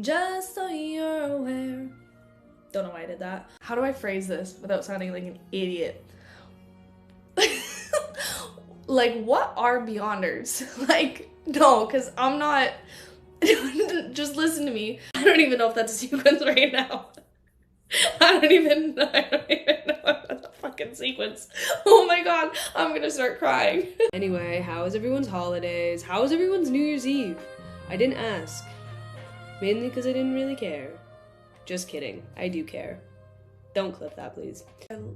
Just so you're aware. Don't know why I did that. How do I phrase this without sounding like an idiot? Like, what are Beyonders? Like, no, because I'm not... Just listen to me. I don't even know if that's a sequence right now. I don't even know if that's a fucking sequence. Oh my god, I'm gonna start crying. Anyway, how was everyone's holidays? How was everyone's New Year's Eve? I didn't ask. Mainly because I didn't really care. Just kidding. I do care. Don't clip that, please.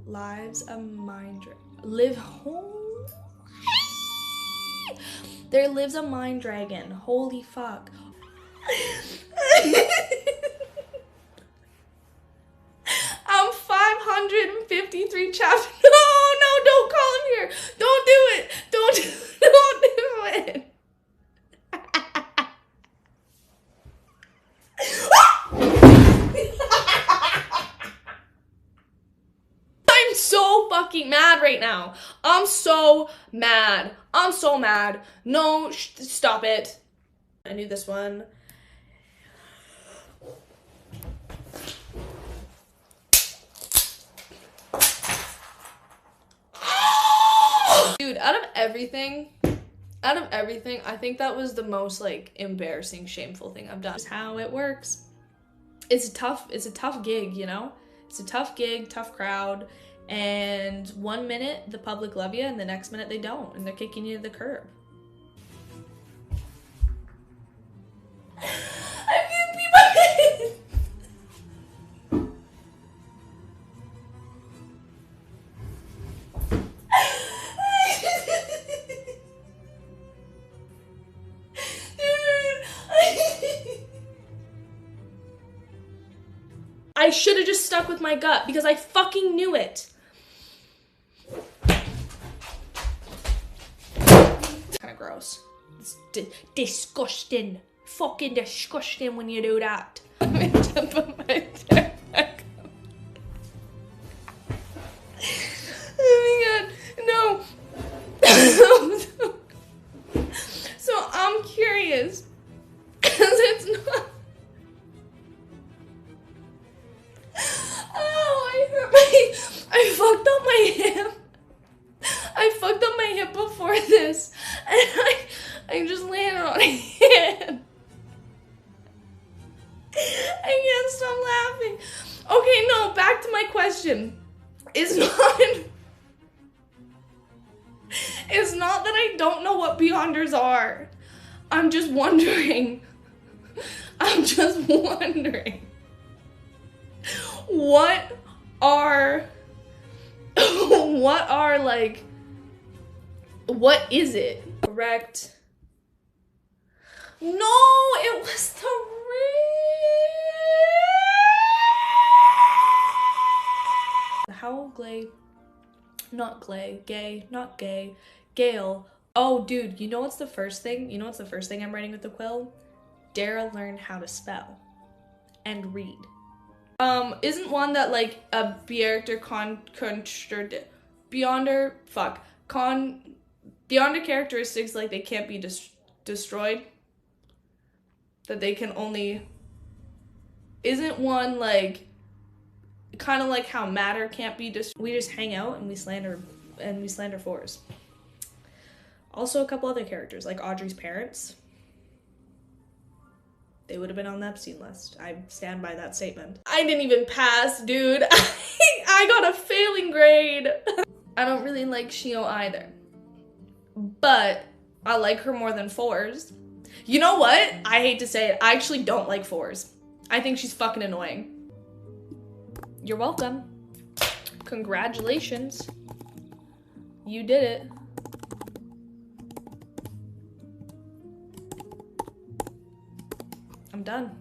Lives a mind live home. There lives a mind dragon. Holy fuck. I'm 553 chapters. No, don't call him here. Don't do it. Don't do it. I'm so fucking mad right now. I'm so mad. I'm so mad. No, stop it. I knew this one. Dude, out of everything, I think that was the most like embarrassing, shameful thing I've done. It's how it works. It's a tough gig, you know? It's a tough gig, tough crowd, and 1 minute the public love you and the next minute they don't, and they're kicking you to the curb. I can't be my head. I should have just stuck with my gut because I fucking knew it. It's kind of gross. It's disgusting. Fucking disgusting when you do that. I'm gonna put my chair back up. Oh my god, no. So I'm curious, because it's not. I fucked up my hip. I fucked up my hip before this, and I just landed on a hand. I can't stop laughing. Okay, no, back to my question. It's not that I don't know what Beyonders are. I'm just wondering. What is it? Correct. No, it was the ring. How gay, not gay, Gale. Oh, dude, you know what's the first thing? You know what's the first thing I'm writing with the quill? Dare learn how to spell and read. Isn't one that like a character beyond her characteristics, like they can't be destroyed? That they can only... Isn't one like kind of like how matter can't be we just hang out and we slander fours. Also a couple other characters like Audrey's parents. They would have been on the Epstein list. I stand by that statement. I didn't even pass, dude. I got a failing grade. I don't really like Shio either. But I like her more than fours. You know what? I hate to say it. I actually don't like fours. I think she's fucking annoying. You're welcome. Congratulations. You did it. I'm done.